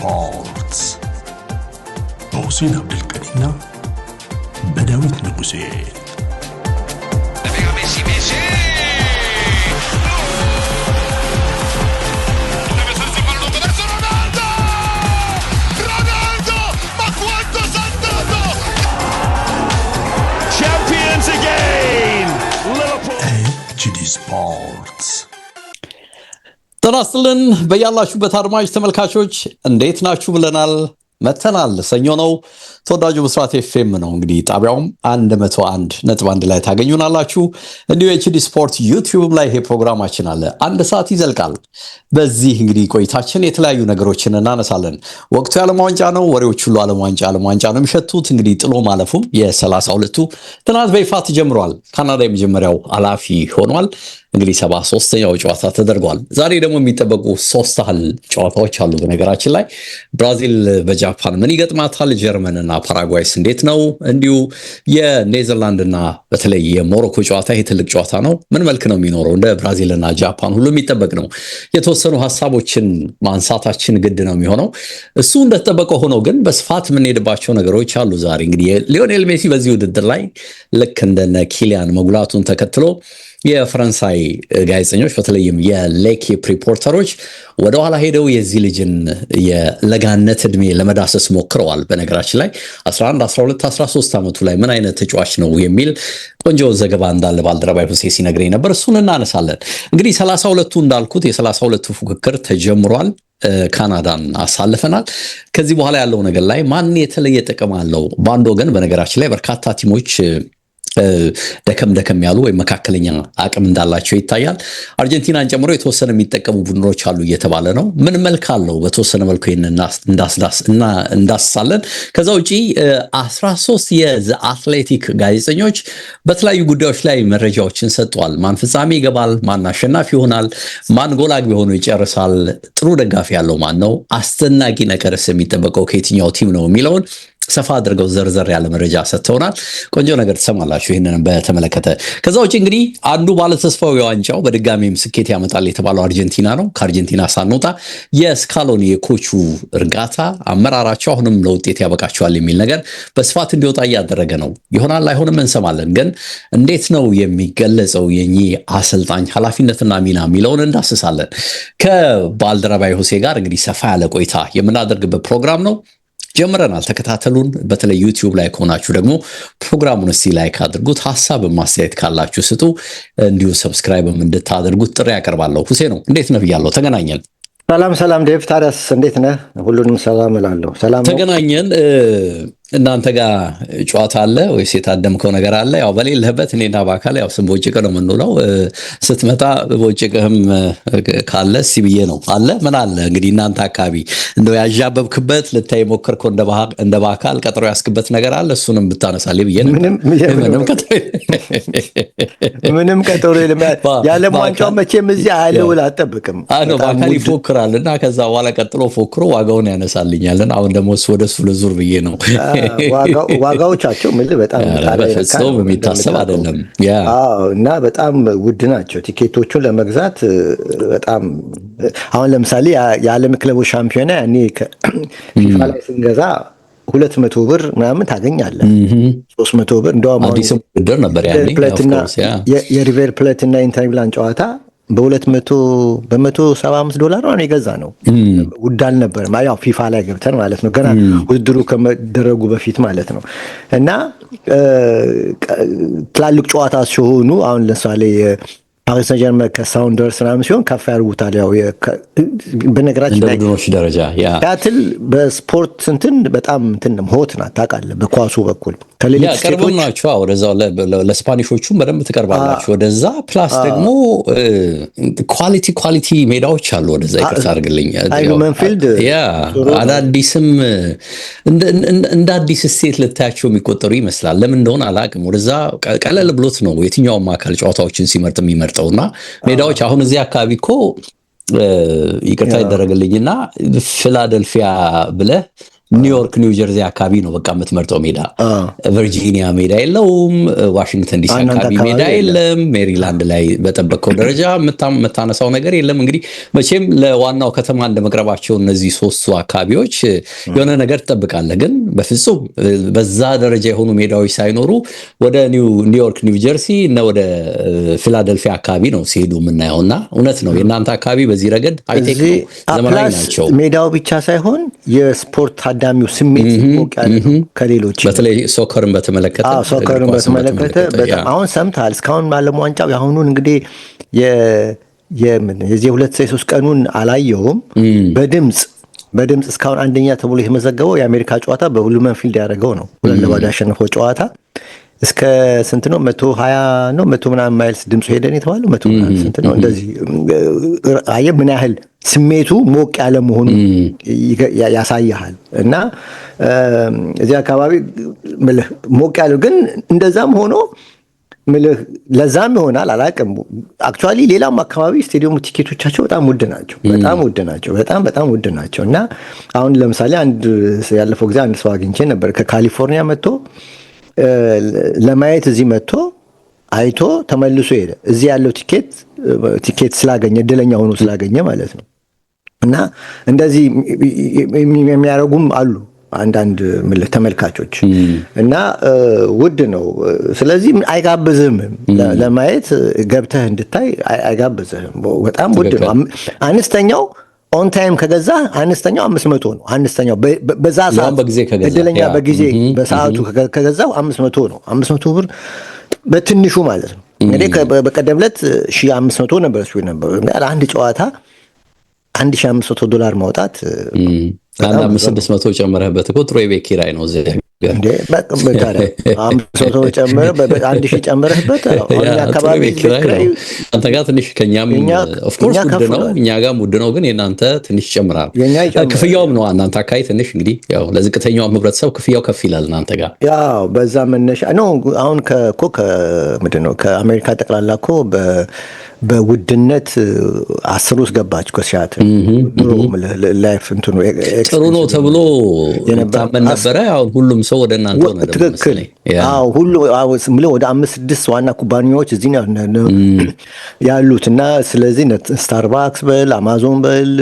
ስፖርትስ በሁሴን አብዱልቀኒና በዳዊት ንጉሴ። ኤችዲ ስፖርትስ ጤና ይስጥልን በያላችሁበት አድማጭ ተመልካቾች እንዴት ናችሁ ብለናል። መተናል። ሰኞ ነው። ተወዳጁ ብስራት ኤፍኤም ነው። እንግዲህ ጣቢያውም 101.1 ላይ ታገኙናላችሁ። እንዲሁ ኤችዲ ስፖርት ዩቲዩብ ላይ ይሄ ፕሮግራማችን አለ። አንድ ሰዓት ይዘልቃል። በዚህ እንግዲህ ቆይታችን የተለያዩ ነገሮችን እናነሳለን። ወቅቱ የዓለም ዋንጫ ነው። ወሬዎች ሁሉ ዓለም ዋንጫ ነው የሚሸቱት። እንግዲህ ጥሎ ማለፉም የ32ቱ ትናንት በይፋ ተጀምሯል። ካናዳ የመጀመሪያው አላፊ ሆኗል። እንግዲህ 73ኛው ጨዋታ ተደርጓል። ዛሬ ደግሞ የሚጠበቁ 3 ያህል ጨዋታዎች አሉ። በነገራችን ላይ ብራዚል በጃፓን ምን ይገጥማታል? ጀርመንና ፓራጓይስ እንዴት ነው? እንዲሁ የኔዘርላንድና በተለይ የሞሮኮ ጨዋታ ይሄ ትልቅ ጨዋታ ነው። ምን መልክ ነው የሚኖረው? እንደ ብራዚልና ጃፓን ሁሉ የሚጠበቅ ነው። የተወሰኑ ሀሳቦችን ማንሳታችን ግድ ነው የሚሆነው። እሱ እንደተጠበቀ ሆኖ ግን በስፋት የምንሄድባቸው ነገሮች አሉ። ዛሬ እንግዲህ ሊዮኔል ሜሲ በዚህ ውድድር ላይ ልክ እንደነ ኪሊያን መጉላቱን ተከትሎ የፈረንሳይ ጋዜጠኞች በተለይም የሌኪፕ ሪፖርተሮች ወደኋላ ሄደው የዚህ ልጅን የለጋነት እድሜ ለመዳሰስ ሞክረዋል። በነገራችን ላይ 11፣ 12፣ 13 ዓመቱ ላይ ምን አይነት ተጫዋች ነው የሚል ቆንጆ ዘገባ እንዳለ ባልደረባይ ሁሴ ሲነግረኝ ነበር። እሱን እናነሳለን። እንግዲህ 32ቱ እንዳልኩት የ32ቱ ፉክክር ተጀምሯል። ካናዳን አሳልፈናል። ከዚህ በኋላ ያለው ነገር ላይ ማን የተለየ ጥቅም አለው? በአንድ ወገን በነገራችን ላይ በርካታ ቲሞች ደከም ያሉ ወይም መካከለኛ አቅም እንዳላቸው ይታያል። አርጀንቲናን ጨምሮ የተወሰነ የሚጠቀሙ ቡድኖች አሉ እየተባለ ነው። ምን መልክ አለው? በተወሰነ መልኩ እንዳስሳለን። ከዛ ውጪ 13 የዘ አትሌቲክ ጋዜጠኞች በተለያዩ ጉዳዮች ላይ መረጃዎችን ሰጥተዋል። ማን ፍጻሜ ይገባል? ማን አሸናፊ ይሆናል? ማን ጎል አግቢ ሆኖ ይጨርሳል? ጥሩ ደጋፊ ያለው ማን ነው? አስደናቂ ነገርስ የሚጠበቀው ከየትኛው ቲም ነው የሚለውን ሰፋ አድርገው ዘርዘር ያለ መረጃ ሰጥተውናል። ቆንጆ ነገር ትሰማላችሁ ይህንን በተመለከተ። ከዛ ውጭ እንግዲህ አንዱ ባለተስፋው የዋንጫው በድጋሚም ስኬት ያመጣል የተባለው አርጀንቲና ነው። ከአርጀንቲና ሳንወጣ የስካሎኒ የኮቹ እርጋታ አመራራቸው አሁንም ለውጤት ያበቃቸዋል የሚል ነገር በስፋት እንዲወጣ እያደረገ ነው። ይሆናል አይሆንም እንሰማለን። ግን እንዴት ነው የሚገለጸው የኚህ አሰልጣኝ ኃላፊነትና ሚና የሚለውን እንዳስሳለን። ከባልደረባይ ሁሴ ጋር እንግዲህ ሰፋ ያለ ቆይታ የምናደርግበት ፕሮግራም ነው። ጀምረናል። ተከታተሉን። በተለይ ዩቲዩብ ላይ ከሆናችሁ ደግሞ ፕሮግራሙን እስቲ ላይክ አድርጉት። ሐሳብ ማስተያየት ካላችሁ ስጡ። እንዲሁ ሰብስክራይብ እንድታደርጉት ጥሪ ያቀርባለሁ። ሁሴ ነው እንዴት ነህ ብያለሁ። ተገናኘን። ሰላም ዴቭ። ታዲያስ እንዴት ነህ? ሁሉንም ሰላም እላለሁ። ሰላም ነው። ተገናኘን። እናንተ ጋር ጨዋታ አለ ወይስ የታደምከው ነገር አለ? ያው በሌለህበት እኔና በአካል ያው ስንቦጭቅ ነው የምንውለው። ስትመጣ ቦጭቅህም ካለ ሲብዬ ነው አለ። ምን አለ እንግዲህ እናንተ አካባቢ እንደው ያዣበብክበት ልታይ ሞከርከው እንደ በአካል ቀጠሮ ያስክበት ነገር አለ? እሱንም ብታነሳልኝ ብዬ ነው። ምንም ቀጠሮ የለም። የዓለም ዋንጫው መቼም እዚህ አያለውል አጠብቅም። በአካል ይፎክራል እና ከዛ በኋላ ቀጥሎ ፎክሮ ዋጋውን ያነሳልኛለን። አሁን ደግሞ ወደ እሱ ልዙር ብዬ ነው። ዋጋዎቻቸው ምን በጣም የሚታሰብ አይደለም እና በጣም ውድ ናቸው ቲኬቶቹን ለመግዛት በጣም። አሁን ለምሳሌ የዓለም ክለቦች ሻምፒዮና ያኔ ፊፋ ላይ ስንገዛ 200 ብር ምናምን ታገኛለህ። 300 ብር እንደውም አዲስ ውድድር ነበር ያኔ። የሪቨር ፕሌት እና ኢንተር ሚላን ጨዋታ $175 ነው የገዛ ነው። ውድ አልነበረም። ያው ፊፋ ላይ ገብተን ማለት ነው፣ ገና ውድድሩ ከመደረጉ በፊት ማለት ነው። እና ትላልቅ ጨዋታ ሲሆኑ አሁን ለምሳሌ ፓሪስ ሰን ጀርመን ከሳውንደርስ ምናምን ሲሆን ከፍ ያርጉታል። ያው በነገራችን ላይ ቡድኖች ደረጃ ያትል በስፖርት እንትን በጣም እንትንም ሆት ናት ታውቃለህ። በኳሱ በኩል ከሌሎች ስቴቶች ናቸው። ወደዛው ለስፓኒሾቹም በደንብ ትቀርባላችሁ ወደዛ። ፕላስ ደግሞ ኳሊቲ ሜዳዎች አሉ ወደዛ። ይቅርታ አድርግልኝ። መንፊልድ አዳዲስም እንደ አዲስ ስቴት ልታያቸው የሚቆጠሩ ይመስላል። ለምን እንደሆነ አላውቅም። ወደዛ ቀለል ብሎት ነው የትኛውም አካል ጨዋታዎችን ሲመርጥ የሚመርጠውና ሜዳዎች አሁን እዚህ አካባቢ እኮ ይቅርታ ይደረግልኝና ፊላደልፊያ ብለህ ኒውዮርክ ኒው ጀርዚ አካባቢ ነው በቃ የምትመርጠው ሜዳ። ቨርጂኒያ ሜዳ የለውም፣ ዋሽንግተን ዲሲ አካባቢ ሜዳ የለም፣ ሜሪላንድ ላይ በጠበቀው ደረጃ የምታነሳው ነገር የለም። እንግዲህ መቼም ለዋናው ከተማ እንደመቅረባቸው እነዚህ ሶስቱ አካባቢዎች የሆነ ነገር ትጠብቃለህ። ግን በፍጹም በዛ ደረጃ የሆኑ ሜዳዎች ሳይኖሩ ወደ ኒውዮርክ ኒው ጀርሲ እና ወደ ፊላደልፊያ አካባቢ ነው ሲሄዱ የምናየውና እውነት ነው የእናንተ አካባቢ በዚህ ረገድ ሃይቴክ ነው፣ ዘመናዊ ናቸው። ሜዳው ብቻ ሳይሆን የስፖርት ታዳሚው ስሜት ሞቅ ያለ ነው ከሌሎች። በተለይ ሶከርን በተመለከተ በጣም አሁን ሰምተሃል። እስካሁን ዓለም ዋንጫው የአሁኑን እንግዲህ የዚህ 2-3 ቀኑን አላየውም። በድምፅ እስካሁን አንደኛ ተብሎ የተመዘገበው የአሜሪካ ጨዋታ በሁሉም ፊልድ ያደረገው ነው። 2-0 ያሸነፈው ጨዋታ እስከ ስንት ነው 120 ነው 100 ምናምን ማይልስ ድምፁ ሄደን የተባለው 100 ምናምን ስንት ነው እንደዚህ። አየህ ምን ያህል ስሜቱ ሞቅ ያለ መሆኑ ያሳያል። እና እዚህ አካባቢ ምልህ ሞቅ ያለው ግን እንደዛም ሆኖ ምልህ ለዛም ይሆናል አላውቅም። አክቹዋሊ ሌላም አካባቢ ስቴዲየሙ ቲኬቶቻቸው በጣም ውድ ናቸው፣ በጣም ውድ ናቸው። እና አሁን ለምሳሌ ያለፈው ጊዜ አንድ ሰው አግኝቼ ነበር ከካሊፎርኒያ መጥቶ ለማየት እዚህ መጥቶ አይቶ ተመልሶ ሄደ። እዚህ ያለው ቲኬት ስላገኘ እድለኛ ሆኖ ስላገኘ ማለት ነው። እና እንደዚህ የሚያደርጉም አሉ አንዳንድ ተመልካቾች። እና ውድ ነው። ስለዚህ አይጋብዝህም፣ ለማየት ገብተህ እንድታይ አይጋብዝህም። በጣም ውድ ነው። አነስተኛው ኦን ታይም ከገዛ አነስተኛው 500 ነው። አነስተኛው በዛ ሰዓት እድለኛ በጊዜ በሰዓቱ ከገዛው 500 ነው። 500 ብር በትንሹ ማለት ነው። እንግዲህ በቀደም ዕለት 1500 ነበር እሱ ነበር። አንድ ጨዋታ $1,500 ማውጣት አንድ 500 ጨምረህበት እኮ ጥሩ የቤት ኪራይ ነው እዚህ እንዴ። በቃ 500 ጨምረህ 1000 ጨምረህበት አካባቢ ኪራይ አንተ ጋር ትንሽ ከኛም ኦፍ ኮርስ ውድ ነው፣ እኛ ጋርም ውድ ነው። ግን የናንተ ትንሽ ይጨምራል። ክፍያውም ነው እናንተ አካባቢ ትንሽ እንግዲህ ያው ለዝቅተኛው ህብረተሰብ ክፍያው ከፍ ይላል እናንተ ጋር። ያው በዛ መነሻ ነው። አሁን ምንድን ነው ከአሜሪካ ጠቅላላ እኮ በውድነት 10 ውስጥ ገባች እኮ ሲያትል ላይፍ እንትኑ ጥሩ ነው ተብሎ ታመን ነበረ። አሁን ሁሉም ሰው ወደ እናንተ ሆነ። ትክክል። አዎ ሁሉ ወደ 5-6 ዋና ኩባንያዎች እዚህ ነው ያሉት። እና ስለዚህ ስታርባክስ በል አማዞን በል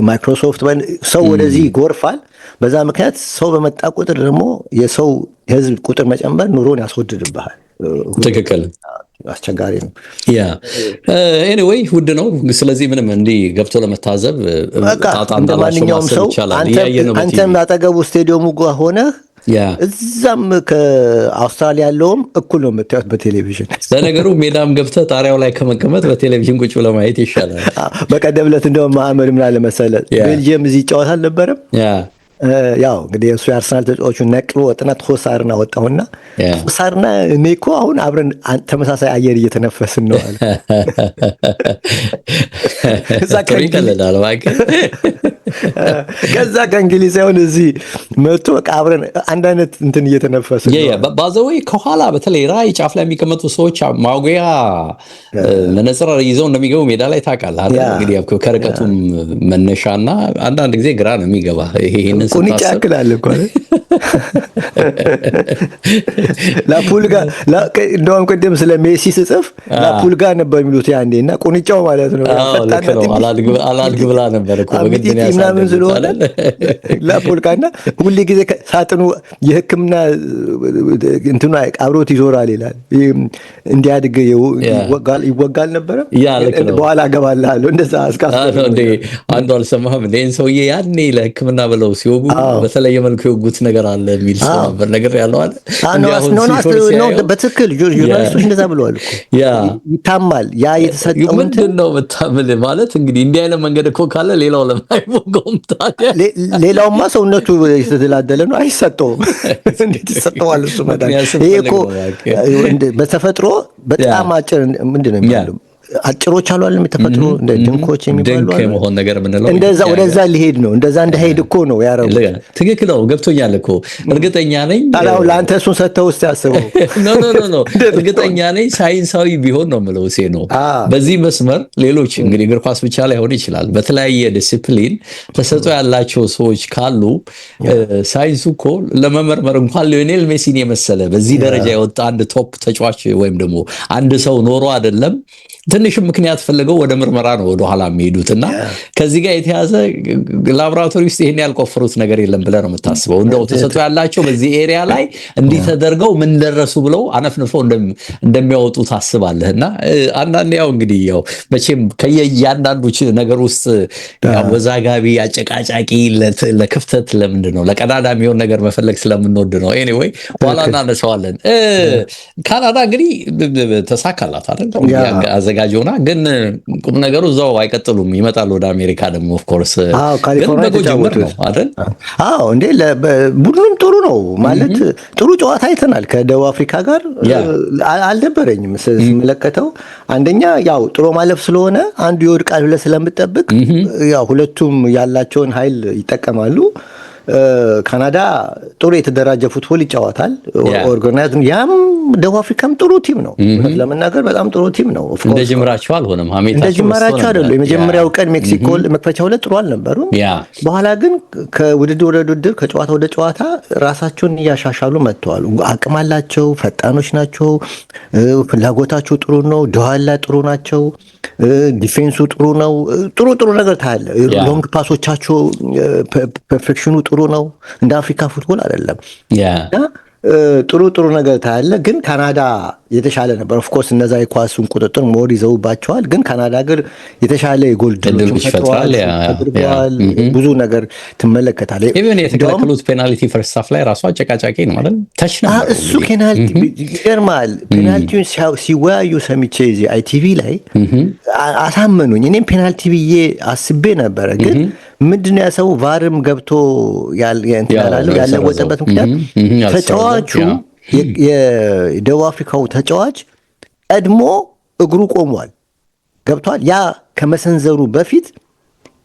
ማይክሮሶፍት በል ሰው ወደዚህ ይጎርፋል። በዛ ምክንያት ሰው በመጣ ቁጥር ደግሞ የህዝብ ቁጥር መጨመር ኑሮን ያስወድድብሃል። ትክክል። አስቸጋሪ ነው። ኤኒዌይ ውድ ነው። ስለዚህ ምንም እንዲህ ገብቶ ለመታዘብ ጣጣ እንዳላቸው ማሰብ ይቻላል። አንተም አጠገቡ ስቴዲየሙ ጋር ሆነህ እዛም ከአውስትራሊያ ያለውም እኩል ነው የምታዩት በቴሌቪዥን። ለነገሩ ሜዳም ገብተህ ጣሪያው ላይ ከመቀመጥ በቴሌቪዥን ቁጭ ብለህ ማየት ይሻላል። በቀደም ዕለት እንደውም ማህመድ ምን አለ መሰለህ ቤልጅየም እዚህ ጨዋታ አልነበረም። ያው እንግዲህ እሱ የአርሰናል ተጫዋቾቹን ነቅሎ ወጥነት ሆሳርና ወጣውና ሆሳርና እኔ እኮ አሁን አብረን ተመሳሳይ አየር እየተነፈስን ነው አለ። ከዛ ከእንግሊዝ ሳይሆን እዚህ መጥቶ በቃ አብረን አንድ አይነት እንትን እየተነፈስን ነው። ባዘወይ ከኋላ በተለይ ራይ ጫፍ ላይ የሚቀመጡ ሰዎች ማጉያ መነጽር ይዘው እንደሚገቡ ሜዳ ላይ ታውቃለህ አይደል? እንግዲህ ከርቀቱም መነሻና አንዳንድ ጊዜ ግራ ነው የሚገባ ይሄንን ቁንጫ ያክላል እኮ ላፑልጋ እንደውም ቅድም ስለ ሜሲ ስጽፍ ላፑልጋ ነበር የሚሉት ያንዴ እና ቁንጫው ማለት ነው። አላድግ ብላ ነበር እኮ በግድን ምናምን ስለሆነ ላፑልጋና ሁሌ ጊዜ ሳጥኑ የሕክምና እንትኑ አብሮት ይዞራል ይላል። እንዲያድግ ይወጋል ነበረ። በኋላ እገባልሃለሁ እንደዛ አስካፍ እንዴ አንዱ አልሰማህም? እንዴን ሰውዬ ያኔ ለሕክምና ብለው ሲወጉ በተለየ መልኩ የወጉት ነገር አለ የሚል ሰው ነበር ነገር ያለው አለ። በትክክል ጆርናሊስቶች እንደዛ ብለዋል እኮ ይታማል። ያ የተሰጠው ምንድን ነው መታመል ማለት እንግዲህ እንዲህ አይነት መንገድ እኮ ካለ ሌላው ለማይወጋውም ታዲያ ሌላውማ ሰውነቱ የተደላደለ ነው አይሰጠውም። እንዴት ይሰጠዋል? እሱ መዳን ይሄ እኮ በተፈጥሮ በጣም አጭር ምንድን ነው የሚባለው አጭሮች አሉ አይደል ተፈጥሮ እንደ ድንኮች የሚባሉ ድንክ የመሆን ነገር ምንለው እንደዛ ወደዛ ሊሄድ ነው። እንደዛ እንዳይሄድ እኮ ነው ያረጉት። ትክክል ነው፣ ገብቶኛል እኮ እርግጠኛ ነኝ። ታዲያ ለአንተ እሱን ሰጥተው ውስጥ ያስበው ኖ እርግጠኛ ነኝ ሳይንሳዊ ቢሆን ነው የምለው ሴ ነው። በዚህ መስመር ሌሎች እንግዲህ እግር ኳስ ብቻ ላይ ሆን ይችላል፣ በተለያየ ዲሲፕሊን ተሰጥኦ ያላቸው ሰዎች ካሉ ሳይንሱ እኮ ለመመርመር እንኳን ሊዮኔል ሜሲን የመሰለ በዚህ ደረጃ የወጣ አንድ ቶፕ ተጫዋች ወይም ደግሞ አንድ ሰው ኖሮ አይደለም ትንሽ ምክንያት ፈልገው ወደ ምርመራ ነው ወደ ኋላ የሚሄዱትና ከዚህ ጋር የተያዘ ላቦራቶሪ ውስጥ ይሄን ያልቆፈሩት ነገር የለም ብለህ ነው የምታስበው። እንደው ተሰጥኦ ያላቸው በዚህ ኤሪያ ላይ እንዲህ ተደርገው ምን ደረሱ ብለው አነፍንፈው እንደሚያወጡ ታስባለህና አንዳንዴ ያው እንግዲህ ያው መቼም ከየያንዳንዱ ነገር ውስጥ ያው ወዛጋቢ አጨቃጫቂ ለክፍተት ለምንድን ነው ለቀዳዳ የሚሆን ነገር መፈለግ ስለምንወድ ነው። ኤኒዌይ በኋላ እናነሳዋለን። ካናዳ እንግዲህ ተሳካላት አይደል አዘጋጅውና ግን ቁም ነገሩ እዛው አይቀጥሉም፣ ይመጣሉ ወደ አሜሪካ ደግሞ ኦፍ ኮርስ ካሊፎርኒያ ተጫወቱ ነው አይደል? እንዴ ቡድኑም ጥሩ ነው ማለት ጥሩ ጨዋታ አይተናል ከደቡብ አፍሪካ ጋር። አልነበረኝም ስመለከተው አንደኛ ያው ጥሩ ማለፍ ስለሆነ አንዱ ይወድቃል ብለህ ስለምጠብቅ ያው ሁለቱም ያላቸውን ኃይል ይጠቀማሉ። ካናዳ ጥሩ የተደራጀ ፉትቦል ይጫወታል፣ ኦርጋናይዝ። ያም ደቡብ አፍሪካም ጥሩ ቲም ነው ለመናገር በጣም ጥሩ ቲም ነው። ኦፍ ኮርስ እንደጅምራቸው አልሆነም፣ እንደጅምራቸው አይደለም። የመጀመሪያው ቀን ሜክሲኮ መክፈቻው ላይ ጥሩ አልነበሩም። በኋላ ግን ከውድድር ወደ ውድድር ከጨዋታ ወደ ጨዋታ ራሳቸውን እያሻሻሉ መጥተዋል። አቅም አላቸው፣ ፈጣኖች ናቸው፣ ፍላጎታቸው ጥሩ ነው፣ ደዋላ ጥሩ ናቸው፣ ዲፌንሱ ጥሩ ነው። ጥሩ ነገር ታያለ። ሎንግ ፓሶቻቸው ፐርፌክሽኑ ጥሩ ነው። እንደ አፍሪካ ፉትቦል አይደለም። ጥሩ ነገር ታያለ። ግን ካናዳ የተሻለ ነበር። ኦፍ ኮርስ እነዛ የኳሱን ቁጥጥር ሞር ይዘውባቸዋል። ግን ካናዳ ግን የተሻለ የጎል ድሎች ፈጥሯል። ብዙ ነገር ትመለከታለህ። ኢቭን የተከለከሉት ፔናልቲ ፈርስት ሃፍ ላይ ራሱ አጨቃጫቂ ነው ማለት ተች ነበር። እሱ ፔናልቲ ይገርማል። ፔናልቲውን ሲወያዩ ሰምቼ እዚህ አይቲቪ ላይ አሳመኑኝ። እኔም ፔናልቲ ብዬ አስቤ ነበረ። ግን ምንድነው ያሰው ቫርም ገብቶ ያለወጠበት ምክንያት ተጫዋቹ የደቡብ አፍሪካው ተጫዋች ቀድሞ እግሩ ቆሟል። ገብቷል። ያ ከመሰንዘሩ በፊት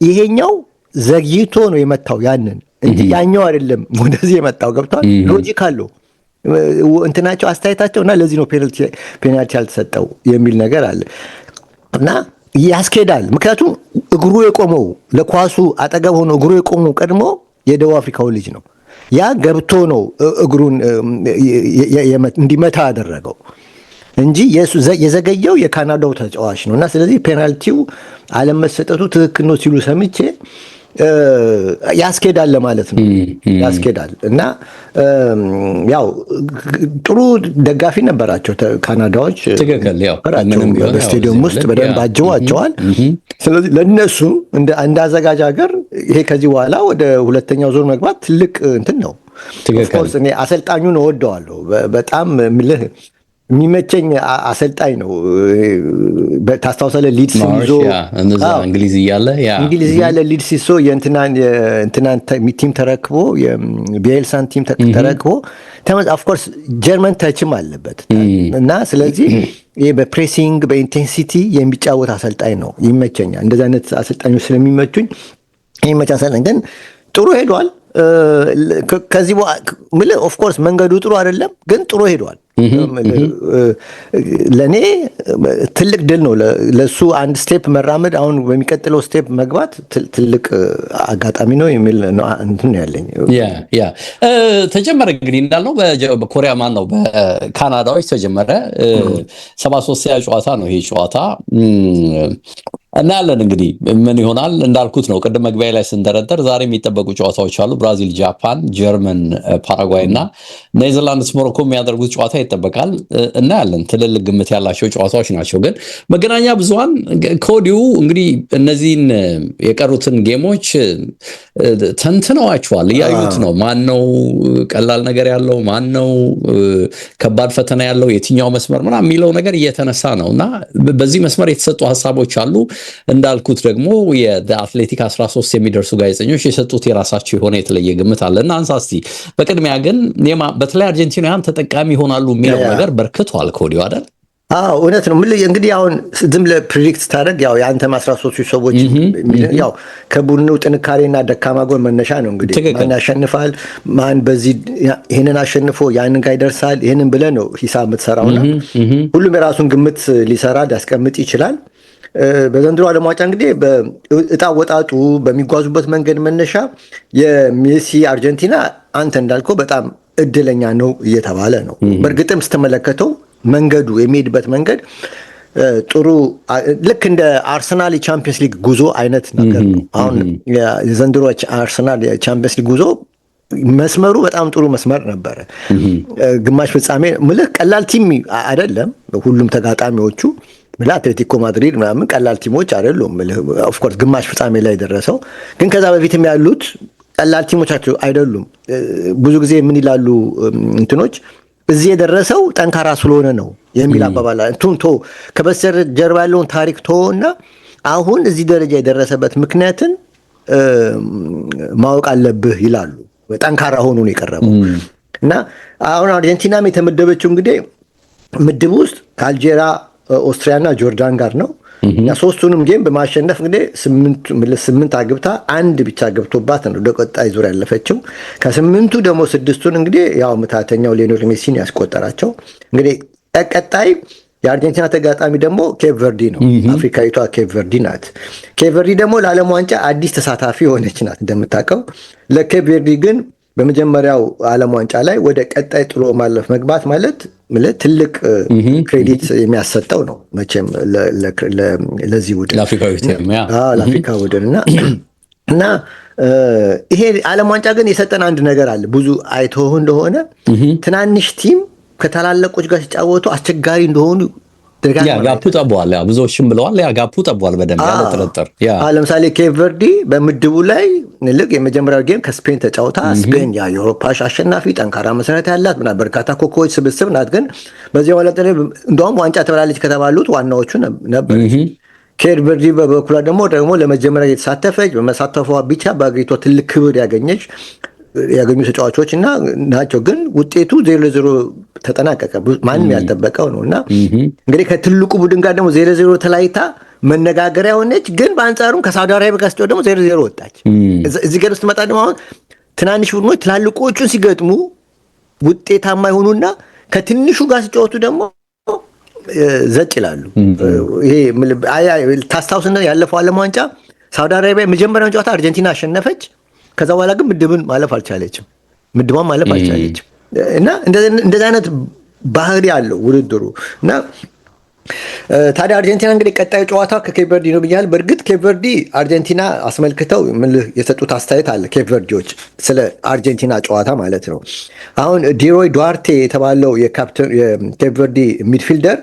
ይሄኛው ዘግይቶ ነው የመታው ያንን እንጂ ያኛው አይደለም ወደዚህ የመጣው። ገብቷል። ሎጂክ አለው እንትናቸው አስተያየታቸው እና ለዚህ ነው ፔናልቲ ያልተሰጠው የሚል ነገር አለ እና ያስኬዳል። ምክንያቱም እግሩ የቆመው ለኳሱ አጠገብ ሆኖ እግሩ የቆመው ቀድሞ የደቡብ አፍሪካው ልጅ ነው። ያ ገብቶ ነው እግሩን እንዲመታ ያደረገው እንጂ የዘገየው የካናዳው ተጫዋች ነው። እና ስለዚህ ፔናልቲው አለመሰጠቱ ትክክል ነው ሲሉ ሰምቼ ያስኬዳል ለማለት ነው። ያስኬዳል እና ያው ጥሩ ደጋፊ ነበራቸው ካናዳዎች። ትክክል። ያው በስቴዲየም ውስጥ በደንብ አጅበዋቸዋል። ስለዚህ ለነሱ እንደ አዘጋጅ ሀገር ይሄ ከዚህ በኋላ ወደ ሁለተኛው ዙር መግባት ትልቅ እንትን ነው። ኦፍኮርስ እኔ አሰልጣኙን እወደዋለሁ በጣም ምልህ የሚመቸኝ አሰልጣኝ ነው። ታስታውሳለህ ሊድስ ይዞ እንግሊዝ እያለ ሊድስ ይዞ የእንትናን ቲም ተረክቦ የቢኤልሳን ቲም ተረክቦ ኦፍኮርስ ጀርመን ተችም አለበት እና ስለዚህ ይሄ በፕሬሲንግ በኢንቴንሲቲ የሚጫወት አሰልጣኝ ነው። ይመቸኛል። እንደዚህ አይነት አሰልጣኞች ስለሚመቹኝ የሚመች አሰልጣኝ ግን ጥሩ ሄዷል። ከዚህ በኋላ ኦፍኮርስ መንገዱ ጥሩ አይደለም፣ ግን ጥሩ ሄዷል። ለእኔ ትልቅ ድል ነው። ለሱ አንድ ስቴፕ መራመድ፣ አሁን በሚቀጥለው ስቴፕ መግባት ትልቅ አጋጣሚ ነው የሚል እንትን ያለኝ። ተጀመረ እንግዲህ እንዳልነው በኮሪያ ማን ነው በካናዳዎች ተጀመረ። 73ኛ ጨዋታ ነው ይሄ ጨዋታ እናያለን እንግዲህ ምን ይሆናል። እንዳልኩት ነው ቅድም መግቢያ ላይ ስንደረደር ዛሬ የሚጠበቁ ጨዋታዎች አሉ። ብራዚል፣ ጃፓን፣ ጀርመን፣ ፓራጓይ እና ኔዘርላንድስ ሞሮኮ የሚያደርጉት ጨዋታ ይጠበቃል። እናያለን። ትልልቅ ግምት ያላቸው ጨዋታዎች ናቸው። ግን መገናኛ ብዙሃን ከወዲሁ እንግዲህ እነዚህን የቀሩትን ጌሞች ተንትነዋቸዋል፣ እያዩት ነው። ማን ነው ቀላል ነገር ያለው፣ ማን ነው ከባድ ፈተና ያለው፣ የትኛው መስመር ምናምን የሚለው ነገር እየተነሳ ነው እና በዚህ መስመር የተሰጡ ሀሳቦች አሉ። እንዳልኩት ደግሞ የአትሌቲክ 13 የሚደርሱ ጋዜጠኞች የሰጡት የራሳቸው የሆነ የተለየ ግምት አለ እና አንሳ እስቲ በቅድሚያ ግን በተለይ አርጀንቲናውያን ተጠቃሚ ይሆናሉ የሚለው ነገር በርክቷል ከወዲሁ አይደል? እውነት ነው። እንግዲህ አሁን ዝም ብለህ ፕሪዲክት ታደርግ ያው የአንተም 13 ሰዎች ያው ከቡድኑ ጥንካሬና ደካማ ጎን መነሻ ነው። እንግዲህ ማን ያሸንፋል፣ ማን በዚህ ይሄንን አሸንፎ ያንን ጋር ይደርሳል፣ ይሄንን ብለህ ነው ሂሳብ የምትሰራውና ሁሉም የራሱን ግምት ሊሰራ ሊያስቀምጥ ይችላል። በዘንድሮ ዓለም ዋንጫ እንግዲህ በእጣ ወጣጡ በሚጓዙበት መንገድ መነሻ የሜሲ አርጀንቲና አንተ እንዳልከው በጣም እድለኛ ነው እየተባለ ነው። በእርግጥም ስትመለከተው መንገዱ የሚሄድበት መንገድ ጥሩ ልክ እንደ አርሰናል የቻምፒየንስ ሊግ ጉዞ አይነት ነገር ነው። አሁን የዘንድሮ አርሰናል የቻምፒየንስ ሊግ ጉዞ መስመሩ በጣም ጥሩ መስመር ነበረ። ግማሽ ፍጻሜ ምልህ ቀላል ቲም አይደለም። ሁሉም ተጋጣሚዎቹ አትሌቲኮ ማድሪድ ምናምን ቀላል ቲሞች አይደሉም። ኦፍኮርስ ግማሽ ፍጻሜ ላይ ደረሰው፣ ግን ከዛ በፊትም ያሉት ቀላል ቲሞቻቸው አይደሉም። ብዙ ጊዜ ምን ይላሉ እንትኖች እዚህ የደረሰው ጠንካራ ስለሆነ ነው የሚል አባባል ቱንቶ ከበስተጀርባ ያለውን ታሪክ እና አሁን እዚህ ደረጃ የደረሰበት ምክንያትን ማወቅ አለብህ ይላሉ። ጠንካራ ሆኖ ነው የቀረበው እና አሁን አርጀንቲናም የተመደበችው እንግዲህ ምድብ ውስጥ ከአልጄሪያ፣ ኦስትሪያና ጆርዳን ጋር ነው እና ሶስቱንም ጌም በማሸነፍ እንግዲህ 8 አግብታ አንድ ብቻ ገብቶባት ነው ወደ ቀጣይ ዙር ያለፈችው። ከ8ቱ ደግሞ 6ቱን እንግዲህ ያው ምታተኛው ሊዮኔል ሜሲን ያስቆጠራቸው። እንግዲህ ቀጣይ የአርጀንቲና ተጋጣሚ ደግሞ ኬፕ ቨርዲ ነው። አፍሪካዊቷ ኬፕ ቨርዲ ናት። ኬፕ ቨርዲ ደግሞ ለዓለም ዋንጫ አዲስ ተሳታፊ የሆነች ናት እንደምታውቀው። ለኬፕ ቨርዲ ግን በመጀመሪያው ዓለም ዋንጫ ላይ ወደ ቀጣይ ጥሎ ማለፍ መግባት ማለት ትልቅ ክሬዲት የሚያሰጠው ነው መቼም ለዚህ ቡድን ለአፍሪካ ቡድን እና ይሄ ዓለም ዋንጫ ግን የሰጠን አንድ ነገር አለ። ብዙ አይተው እንደሆነ ትናንሽ ቲም ከታላላቆች ጋር ሲጫወቱ አስቸጋሪ እንደሆኑ ጋፑ ጠቧል። ብዙዎችም ብለዋል ጋፑ ጠቧል በደንብ ያለ ጥርጥር። ለምሳሌ ኬፕ ቨርዲ በምድቡ ላይ ልክ የመጀመሪያው ጌም ከስፔን ተጫውታ ስፔን የአውሮፓ አሸናፊ ጠንካራ መሰረት ያላት በርካታ ኮከቦች ስብስብ ናት። ግን በዚህ ዋላ እንደውም ዋንጫ ተበላለች ከተባሉት ዋናዎቹ ነበር። ኬፕ ቨርዲ በበኩሏ ደግሞ ለመጀመሪያ የተሳተፈች በመሳተፏ ብቻ በአገሪቷ ትልቅ ክብር ያገኙ ተጫዋቾች እና ናቸው። ግን ውጤቱ 0-0 ተጠናቀቀ። ማንም ያልጠበቀው ነው እና እንግዲህ ከትልቁ ቡድን ጋር ደግሞ 0-0 ተለያይታ መነጋገሪያ ሆነች። ግን በአንጻሩም ከሳውዲ አረቢያ ጋር ስትጫወት ደግሞ 0-0 ወጣች። እዚህ ጋር ውስጥ መጣ ደግሞ አሁን ትናንሽ ቡድኖች ትላልቆቹን ሲገጥሙ ውጤታማ ይሆኑና ከትንሹ ጋር ሲጫወቱ ደግሞ ዘጭ ይላሉ። ይሄ ታስታውስና ያለፈው ዓለም ዋንጫ ሳውዲ አረቢያ መጀመሪያውን ጨዋታ አርጀንቲና አሸነፈች። ከዛ በኋላ ግን ምድቧን ማለፍ አልቻለችም እና እንደዚህ አይነት ባህሪ ያለው ውድድሩ እና ታዲያ አርጀንቲና እንግዲህ ቀጣዩ ጨዋታ ከኬፕ ቨርዲ ነው ብያለሁ። በእርግጥ ኬፕ ቨርዲ አርጀንቲና አስመልክተው የሰጡት አስተያየት አለ። ኬፕ ቨርዲዎች ስለ አርጀንቲና ጨዋታ ማለት ነው። አሁን ዲሮይ ዱዋርቴ የተባለው የኬፕ ቨርዲ ሚድፊልደር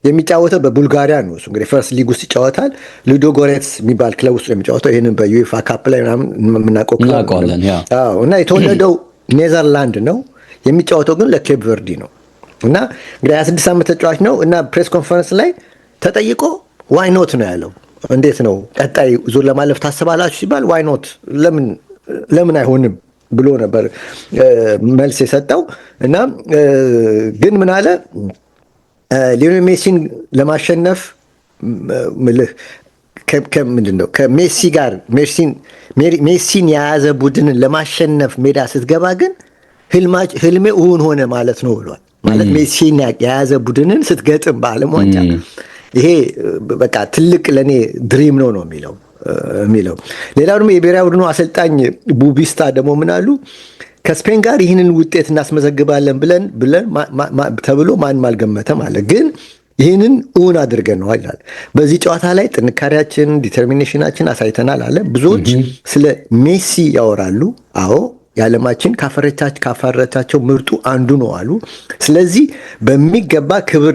የሚጫወተው በቡልጋሪያ ነው። እሱ እንግዲህ ፈርስት ሊግ ውስጥ ይጫወታል። ሉዶ ጎሬትስ የሚባል ክለብ ውስጥ የሚጫወተው ይህንን በዩኤፋ ካፕ ላይ የምናውቀው ክለብ እና የተወለደው ኔዘርላንድ ነው። የሚጫወተው ግን ለኬፕ ቨርዲ ነው እና እንግዲህ 26 ዓመት ተጫዋች ነው እና ፕሬስ ኮንፈረንስ ላይ ተጠይቆ ዋይ ኖት ነው ያለው። እንዴት ነው ቀጣይ ዙር ለማለፍ ታስባላችሁ ሲባል ዋይ ኖት ለምን አይሆንም ብሎ ነበር መልስ የሰጠው እና ግን ምን አለ ሊዮኔል ሜሲን ለማሸነፍ ምንድን ነው ከሜሲ ጋር ሜሲን የያዘ ቡድንን ለማሸነፍ ሜዳ ስትገባ ግን ህልሜ እውን ሆነ ማለት ነው ብሏል። ማለት ሜሲን የያዘ ቡድንን ስትገጥም በዓለም ዋንጫ ይሄ በቃ ትልቅ ለእኔ ድሪም ነው የሚለው። ሌላው ደግሞ የብሔራዊ ቡድኑ አሰልጣኝ ቡቢስታ ደግሞ ምን አሉ? ከስፔን ጋር ይህንን ውጤት እናስመዘግባለን ብለን ተብሎ ማንም አልገመተም አለ። ግን ይህንን እውን አድርገነዋል ይላል። በዚህ ጨዋታ ላይ ጥንካሬያችን፣ ዲተርሚኔሽናችን አሳይተናል አለ። ብዙዎች ስለ ሜሲ ያወራሉ። አዎ የዓለማችን ካፈረቻቸው ምርጡ አንዱ ነው አሉ። ስለዚህ በሚገባ ክብር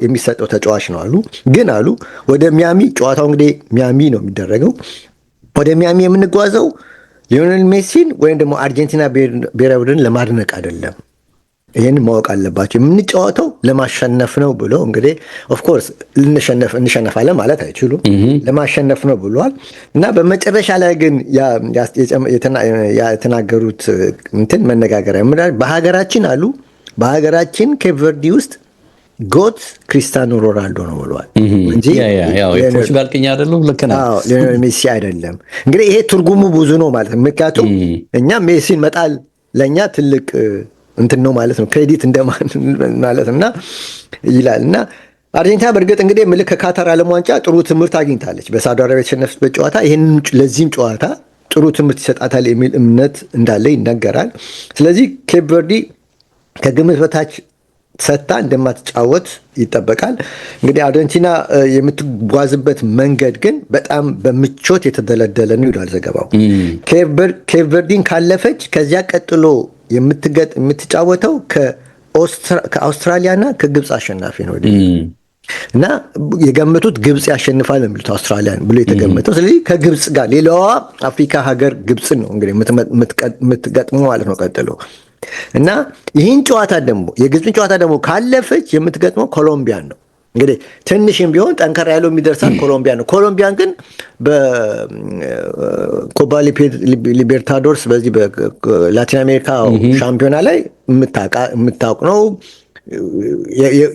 የሚሰጠው ተጫዋች ነው አሉ። ግን አሉ ወደ ሚያሚ ጨዋታው እንግዲህ ሚያሚ ነው የሚደረገው። ወደ ሚያሚ የምንጓዘው ሊዮኔል ሜሲን ወይም ደግሞ አርጀንቲና ብሔራዊ ቡድን ለማድነቅ አይደለም። ይህን ማወቅ አለባቸው። የምንጫወተው ለማሸነፍ ነው ብሎ እንግዲህ ኦፍኮርስ እንሸነፋለን ማለት አይችሉም። ለማሸነፍ ነው ብሏል እና በመጨረሻ ላይ ግን የተናገሩት መነጋገሪያ በሀገራችን ኬፕ ቨርዲ ውስጥ ጎት ክሪስቲያኖ ሮናልዶ ነው ብለዋል እንጂ የፖርቹጋል ቅኝ አይደለም። ልክ ነህ። ሊዮኔል ሜሲ አይደለም። እንግዲህ ይሄ ትርጉሙ ብዙ ነው ማለት ነው። ምክንያቱም እኛ ሜሲን መጣል ለእኛ ትልቅ እንትን ነው ማለት ነው፣ ክሬዲት እንደማለት እና ይላል እና አርጀንቲና በእርግጥ እንግዲህ ምልክ ከካታር ዓለም ዋንጫ ጥሩ ትምህርት አግኝታለች። በሳውዲ አረቢያ የተሸነፈችበት ጨዋታ ለዚህም ጨዋታ ጥሩ ትምህርት ይሰጣታል የሚል እምነት እንዳለ ይነገራል። ስለዚህ ኬፕ ቨርዲ ከግምት በታች ሰጥታ እንደማትጫወት ይጠበቃል። እንግዲህ አርጀንቲና የምትጓዝበት መንገድ ግን በጣም በምቾት የተደለደለ ነው ይላል ዘገባው። ኬፕ ቨርዲን ካለፈች ከዚያ ቀጥሎ የምትጫወተው ከአውስትራሊያና ከግብፅ አሸናፊ ነው እና የገመቱት ግብፅ ያሸንፋል ነው የሚሉት አውስትራሊያን ብሎ የተገመተው። ስለዚህ ከግብፅ ጋር ሌላዋ አፍሪካ ሀገር ግብፅን ነው እንግዲህ የምትገጥሙ ማለት ነው ቀጥሎ እና ይህን ጨዋታ ደግሞ የግብፅን ጨዋታ ደግሞ ካለፈች የምትገጥመው ኮሎምቢያን ነው። እንግዲህ ትንሽም ቢሆን ጠንከር ያለው የሚደርሳት ኮሎምቢያ ነው። ኮሎምቢያን ግን በኮፓ ሊቤርታዶርስ በዚህ በላቲን አሜሪካ ሻምፒዮና ላይ የምታውቅ ነው።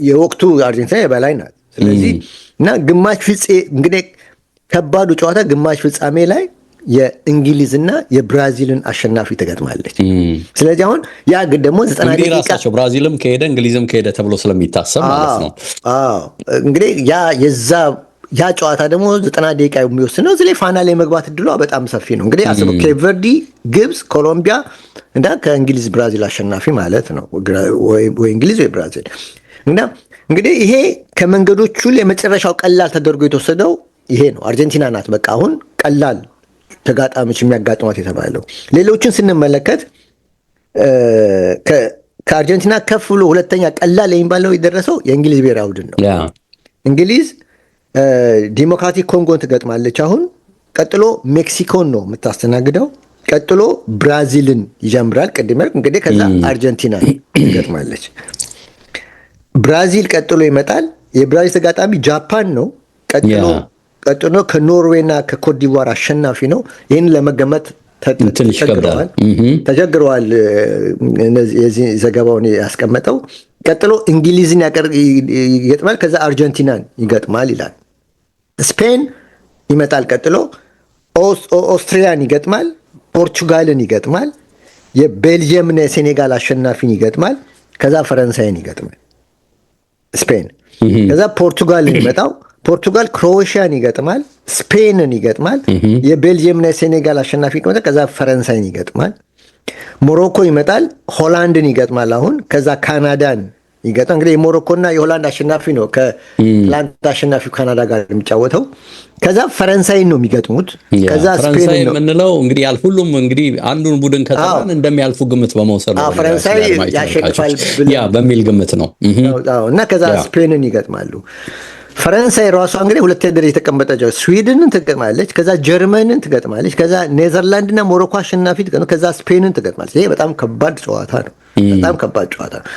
የወቅቱ አርጀንቲና የበላይ ናት። ስለዚህ እና ግማሽ እንግዲህ ከባዱ ጨዋታ ግማሽ ፍጻሜ ላይ የእንግሊዝና የብራዚልን አሸናፊ ትገጥማለች። ስለዚህ አሁን ያ ግን ደግሞ 90 ደቂቃ ብራዚልም ከሄደ እንግሊዝም ከሄደ ተብሎ ስለሚታሰብ ማለት ነው። እንግዲህ ያ ጨዋታ ደግሞ 90 ደቂቃ የሚወስድ ነው። እዚህ ላይ ፋይናል የመግባት እድሏ በጣም ሰፊ ነው። እንግዲህ አስበው ኬፕ ቨርዲ፣ ግብፅ፣ ኮሎምቢያ እና ከእንግሊዝ ብራዚል አሸናፊ ማለት ነው፣ ወይ እንግሊዝ ወይ ብራዚል። እና እንግዲህ ይሄ ከመንገዶቹ የመጨረሻው ቀላል ተደርጎ የተወሰደው ይሄ ነው። አርጀንቲና ናት በቃ አሁን ቀላል ተጋጣሚዎች የሚያጋጥሟት የተባለው። ሌሎችን ስንመለከት ከአርጀንቲና ከፍ ብሎ ሁለተኛ ቀላል የሚባለው የደረሰው የእንግሊዝ ብሔራዊ ቡድን ነው። እንግሊዝ ዲሞክራቲክ ኮንጎን ትገጥማለች አሁን። ቀጥሎ ሜክሲኮን ነው የምታስተናግደው። ቀጥሎ ብራዚልን ይጀምራል ቅድም እንግዲህ፣ ከዛ አርጀንቲና ትገጥማለች። ብራዚል ቀጥሎ ይመጣል። የብራዚል ተጋጣሚ ጃፓን ነው። ቀጥሎ ከኖርዌይ እና ከኮትዲቯር አሸናፊ ነው። ይህን ለመገመት ተቸግረዋል። የዚህ ዘገባውን ያስቀመጠው ቀጥሎ እንግሊዝን ይገጥማል፣ ከዛ አርጀንቲናን ይገጥማል ይላል። ስፔን ይመጣል። ቀጥሎ ኦስትሪያን ይገጥማል፣ ፖርቹጋልን ይገጥማል፣ የቤልጅየምና የሴኔጋል አሸናፊን ይገጥማል፣ ከዛ ፈረንሳይን ይገጥማል ስፔን። ከዛ ፖርቱጋልን ይመጣው ፖርቱጋል ክሮኤሽያን ይገጥማል፣ ስፔንን ይገጥማል፣ የቤልጅየምና የሴኔጋል አሸናፊ ይገጥማል፣ ከዛ ፈረንሳይን ይገጥማል። ሞሮኮ ይመጣል፣ ሆላንድን ይገጥማል አሁን፣ ከዛ ካናዳን ይገጥማል። እንግዲህ የሞሮኮና የሆላንድ አሸናፊ ነው ከትላንት አሸናፊው ካናዳ ጋር የሚጫወተው። ከዛ ፈረንሳይን ነው የሚገጥሙት። ከዛ ስፔን ነው የምንለው እንግዲህ ሁሉም እንግዲህ አንዱን ቡድን ከተባለ እንደሚያልፉ ግምት በመውሰድ ነው ፈረንሳይ ያሸንፋል በሚል ግምት ነው እና ከዛ ስፔንን ይገጥማሉ። ፈረንሳይ ራሷ እንግዲህ ሁለተኛ ደረጃ የተቀመጠች ስዊድንን ትገጥማለች፣ ከዛ ጀርመንን ትገጥማለች፣ ከዛ ኔዘርላንድና ሞሮኮ አሸናፊ ትገጥማለች፣ ከዛ ስፔንን ትገጥማለች። ይሄ በጣም ከባድ ጨዋታ ነው። በጣም ከባድ ጨዋታ ነው።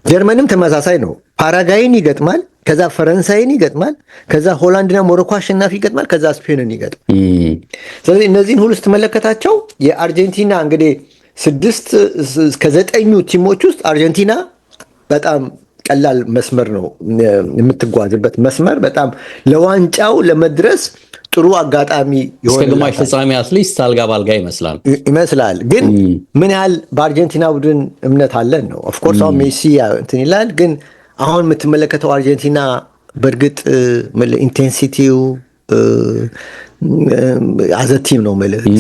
ጀርመንም ተመሳሳይ ነው። ፓራጋይን ይገጥማል፣ ከዛ ፈረንሳይን ይገጥማል፣ ከዛ ሆላንድና ሞሮኮ አሸናፊ ይገጥማል፣ ከዛ ስፔንን ይገጥማል። ስለዚህ እነዚህን ሁሉ ስትመለከታቸው የአርጀንቲና እንግዲህ 6 ከ9 ቲሞች ውስጥ አርጀንቲና በጣም ቀላል መስመር ነው የምትጓዝበት መስመር። በጣም ለዋንጫው ለመድረስ ጥሩ አጋጣሚ እስከ ግማሽ ፍጻሜ አትሊስት አልጋ ባልጋ ይመስላል። ግን ምን ያህል በአርጀንቲና ቡድን እምነት አለን ነው። ኦፍኮርስ አሁን ሜሲ እንትን ይላል፣ ግን አሁን የምትመለከተው አርጀንቲና በእርግጥ ኢንቴንሲቲው አዘቲም ነው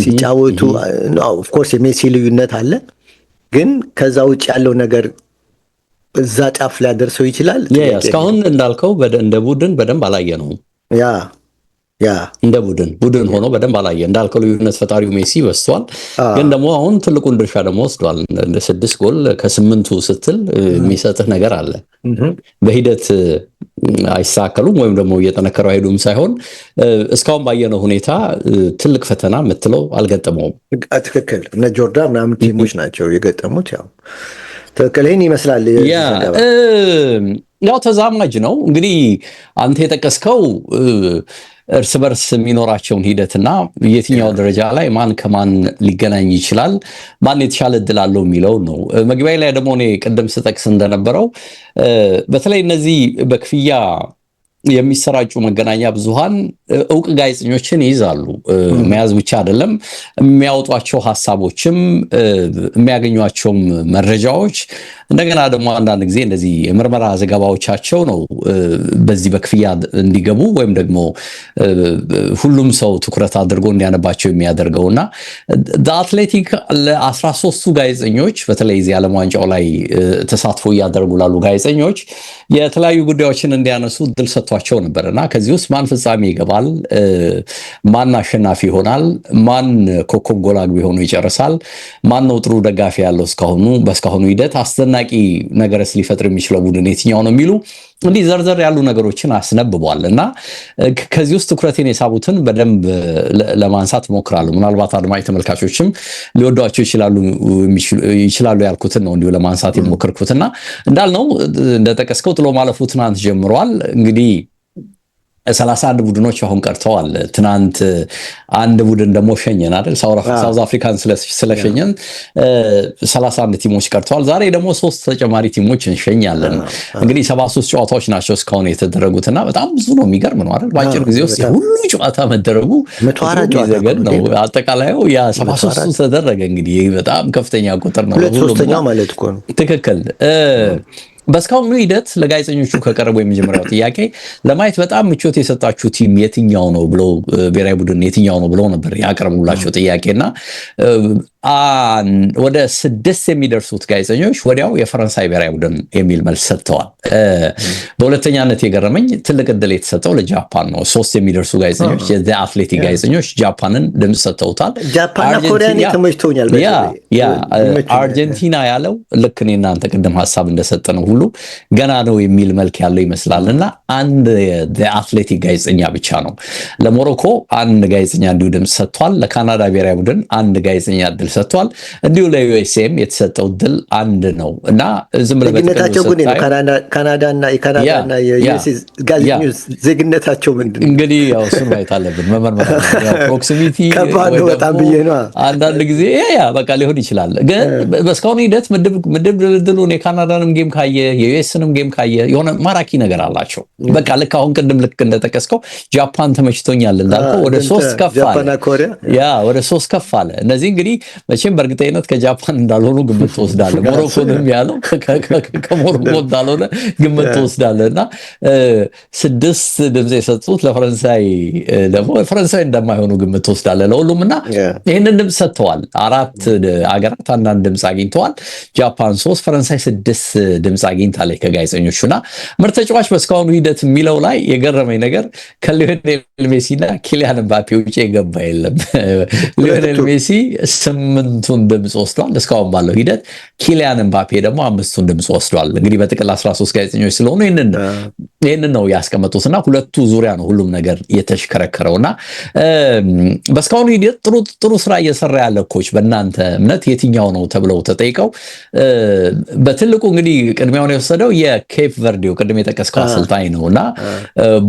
ሲጫወቱ። ኦፍኮርስ የሜሲ ልዩነት አለ፣ ግን ከዛ ውጭ ያለው ነገር እዛ ጫፍ ላይ ያደርሰው ይችላል። እስካሁን እንዳልከው እንደ ቡድን በደንብ አላየ ነው። እንደ ቡድን ሆኖ በደንብ አላየ እንዳልከው ልዩነት ፈጣሪው ሜሲ በስቷል። ግን ደግሞ አሁን ትልቁን ድርሻ ደግሞ ወስዷል። 6 ጎል ከ8ቱ ስትል የሚሰጥህ ነገር አለ። በሂደት አይሳከሉም ወይም ደግሞ እየጠነከረው አይሄዱም ሳይሆን እስካሁን ባየነው ሁኔታ ትልቅ ፈተና የምትለው አልገጠመውም። ትክክል። እነ ጆርዳን ምናምን ቲሞች ናቸው የገጠሙት። ትክክል። ይህን ይመስላል። ያው ተዛማጅ ነው እንግዲህ አንተ የጠቀስከው እርስ በርስ የሚኖራቸውን ሂደትና የትኛው ደረጃ ላይ ማን ከማን ሊገናኝ ይችላል፣ ማን የተሻለ እድል አለው የሚለው ነው። መግቢያ ላይ ደግሞ እኔ ቅድም ስጠቅስ እንደነበረው በተለይ እነዚህ በክፍያ የሚሰራጩ መገናኛ ብዙሃን እውቅ ጋዜጠኞችን ይይዛሉ። መያዝ ብቻ አይደለም፣ የሚያወጧቸው ሀሳቦችም የሚያገኟቸውም መረጃዎች እንደገና ደግሞ አንዳንድ ጊዜ እንደዚህ የምርመራ ዘገባዎቻቸው ነው በዚህ በክፍያ እንዲገቡ ወይም ደግሞ ሁሉም ሰው ትኩረት አድርጎ እንዲያነባቸው የሚያደርገውና አትሌቲክ ለ13ቱ ጋዜጠኞች በተለይ እዚህ ዓለም ዋንጫው ላይ ተሳትፎ እያደረጉ ላሉ ጋዜጠኞች የተለያዩ ጉዳዮችን እንዲያነሱ እድል ሰጥቷቸው ነበርና ከዚህ ውስጥ ማን ፍጻሜ ይገባል፣ ማን አሸናፊ ይሆናል፣ ማን ኮከብ ጎል አግቢ ሆኖ ይጨርሳል፣ ማን ነው ጥሩ ደጋፊ ያለው በእስካሁኑ ሂደት አስደናቂ ነገርስ ሊፈጥር የሚችለው ቡድን የትኛው ነው የሚሉ እንዲህ ዘርዘር ያሉ ነገሮችን አስነብቧል እና ከዚህ ውስጥ ትኩረቴን የሳቡትን በደንብ ለማንሳት እሞክራለሁ። ምናልባት አድማጭ ተመልካቾችም ሊወዷቸው ይችላሉ ያልኩትን ነው እንዲሁ ለማንሳት የሞከርኩትና እንዳልነው እንደጠቀስከው ጥሎ ማለፉ ትናንት ጀምሯል። እንግዲህ 31 ቡድኖች አሁን ቀርተዋል። ትናንት አንድ ቡድን ደግሞ ሸኘን አይደል? ሳውዝ አፍሪካን ስለሸኘን 31 ቲሞች ቀርተዋል። ዛሬ ደግሞ 3 ተጨማሪ ቲሞች እንሸኛለን። እንግዲህ 73 ጨዋታዎች ናቸው እስካሁን የተደረጉትና በጣም ብዙ ነው። የሚገርም ነው አይደል? በአጭር ጊዜ ውስጥ ሁሉ ጨዋታ መደረጉ ዘገድ ነው። አጠቃላዩ ያ 73 ተደረገ። እንግዲህ በጣም ከፍተኛ ቁጥር ነው። 3ኛው ማለት እኮ ነው። ትክክል። በስካሁኑ ሂደት ለጋዜጠኞቹ ከቀረበው የመጀመሪያው ጥያቄ ለማየት በጣም ምቾት የሰጣችሁ ቲም የትኛው ነው ብሎ ብሔራዊ ቡድን የትኛው ነው ብለው ነበር ያቀረቡላቸው ጥያቄና ወደ 6 የሚደርሱት ጋዜጠኞች ወዲያው የፈረንሳይ ብሔራዊ ቡድን የሚል መልስ ሰጥተዋል። በሁለተኛነት የገረመኝ ትልቅ እድል የተሰጠው ለጃፓን ነው። 3 የሚደርሱ ጋዜጠኞች የዚህ አትሌቲክ ጋዜጠኞች ጃፓንን ድምጽ ሰጥተውታል። ጃፓንና ኮሪያን ተመችቶኛል። አርጀንቲና ያለው ልክ እኔ እናንተ ቅድም ሐሳብ እንደሰጠነው ሁሉ ገና ነው የሚል መልክ ያለው ይመስላልና አንድ የአትሌቲክ ጋዜጠኛ ብቻ ነው። ለሞሮኮ አንድ ጋዜጠኛ እንዲሁ ድምጽ ሰጥቷል። ለካናዳ ብሔራዊ ቡድን አንድ ጋዜጠኛ ድል ሰጥቷል። እንዲሁ ለዩኤስኤም የተሰጠው ድል አንድ ነው እና ዝም ብለህ ዜግነታቸው ግን ካናዳና የዩኤስ ጋዜጠኞች ዜግነታቸው ምንድን ነው? እንግዲህ ያው እሱን ማየት አለብን፣ መመርመር አለብን። ያው ፕሮክሲሚቲ ከባድ ነው በጣም ብዬ ነው። አንዳንድ ጊዜ በቃ ሊሆን ይችላል። ግን በስካሁን ሂደት ምድብ ድልድሉን የካናዳንም ጌም ካየ የዩኤስንም ጌም ካየ የሆነ ማራኪ ነገር አላቸው። በቃ ልክ አሁን ቅድም ልክ እንደጠቀስከው ጃፓን ተመችቶኛል እንዳልከው ወደ 3 ከፍ አለ። ወደ 3 ከፍ አለ። እነዚህ እንግዲህ መቼም በእርግጠኝነት ከጃፓን እንዳልሆኑ ግምት ትወስዳለህ። ሞሮኮንም ያለው ከሞሮኮ እንዳልሆነ ግምት ትወስዳለህ እና 6 ድምጽ የሰጡት ለፈረንሳይ ደግሞ ፈረንሳይ እንደማይሆኑ ግምት ትወስዳለህ ለሁሉም እና ይህንን ድምጽ ሰጥተዋል። 4 አገራት አንዳንድ ድምጽ አግኝተዋል። ጃፓን 3 ፈረንሳይ 6 ድምጽ አግኝታለች ከጋዜጠኞቹና ምርጥ ተጫዋች በስካሁኑ ሂደት የሚለው ላይ የገረመኝ ነገር ከሊዮኔል ሜሲና ኪሊያን ምባፔ ውጪ የገባ የለም። ሊዮኔል ሜሲ 8ቱን ድምጽ ወስዷል እስካሁን ባለው ሂደት። ኪሊያን ምባፔ ደግሞ 5ቱን ድምጽ ወስዷል። እንግዲህ በጥቅል 13 ጋዜጠኞች ስለሆኑ ይህንን ነው ያስቀመጡትና ሁለቱ ዙሪያ ነው ሁሉም ነገር የተሽከረከረውና በስካሁኑ ሂደት ጥሩ ስራ እየሰራ ያለ ኮች በእናንተ እምነት የትኛው ነው ተብለው ተጠይቀው በትልቁ እንግዲህ ቅድሚያውን የወሰደው የኬፕ ቨርዴው ቅድም የጠቀስከው አሰልጣኝ ነውና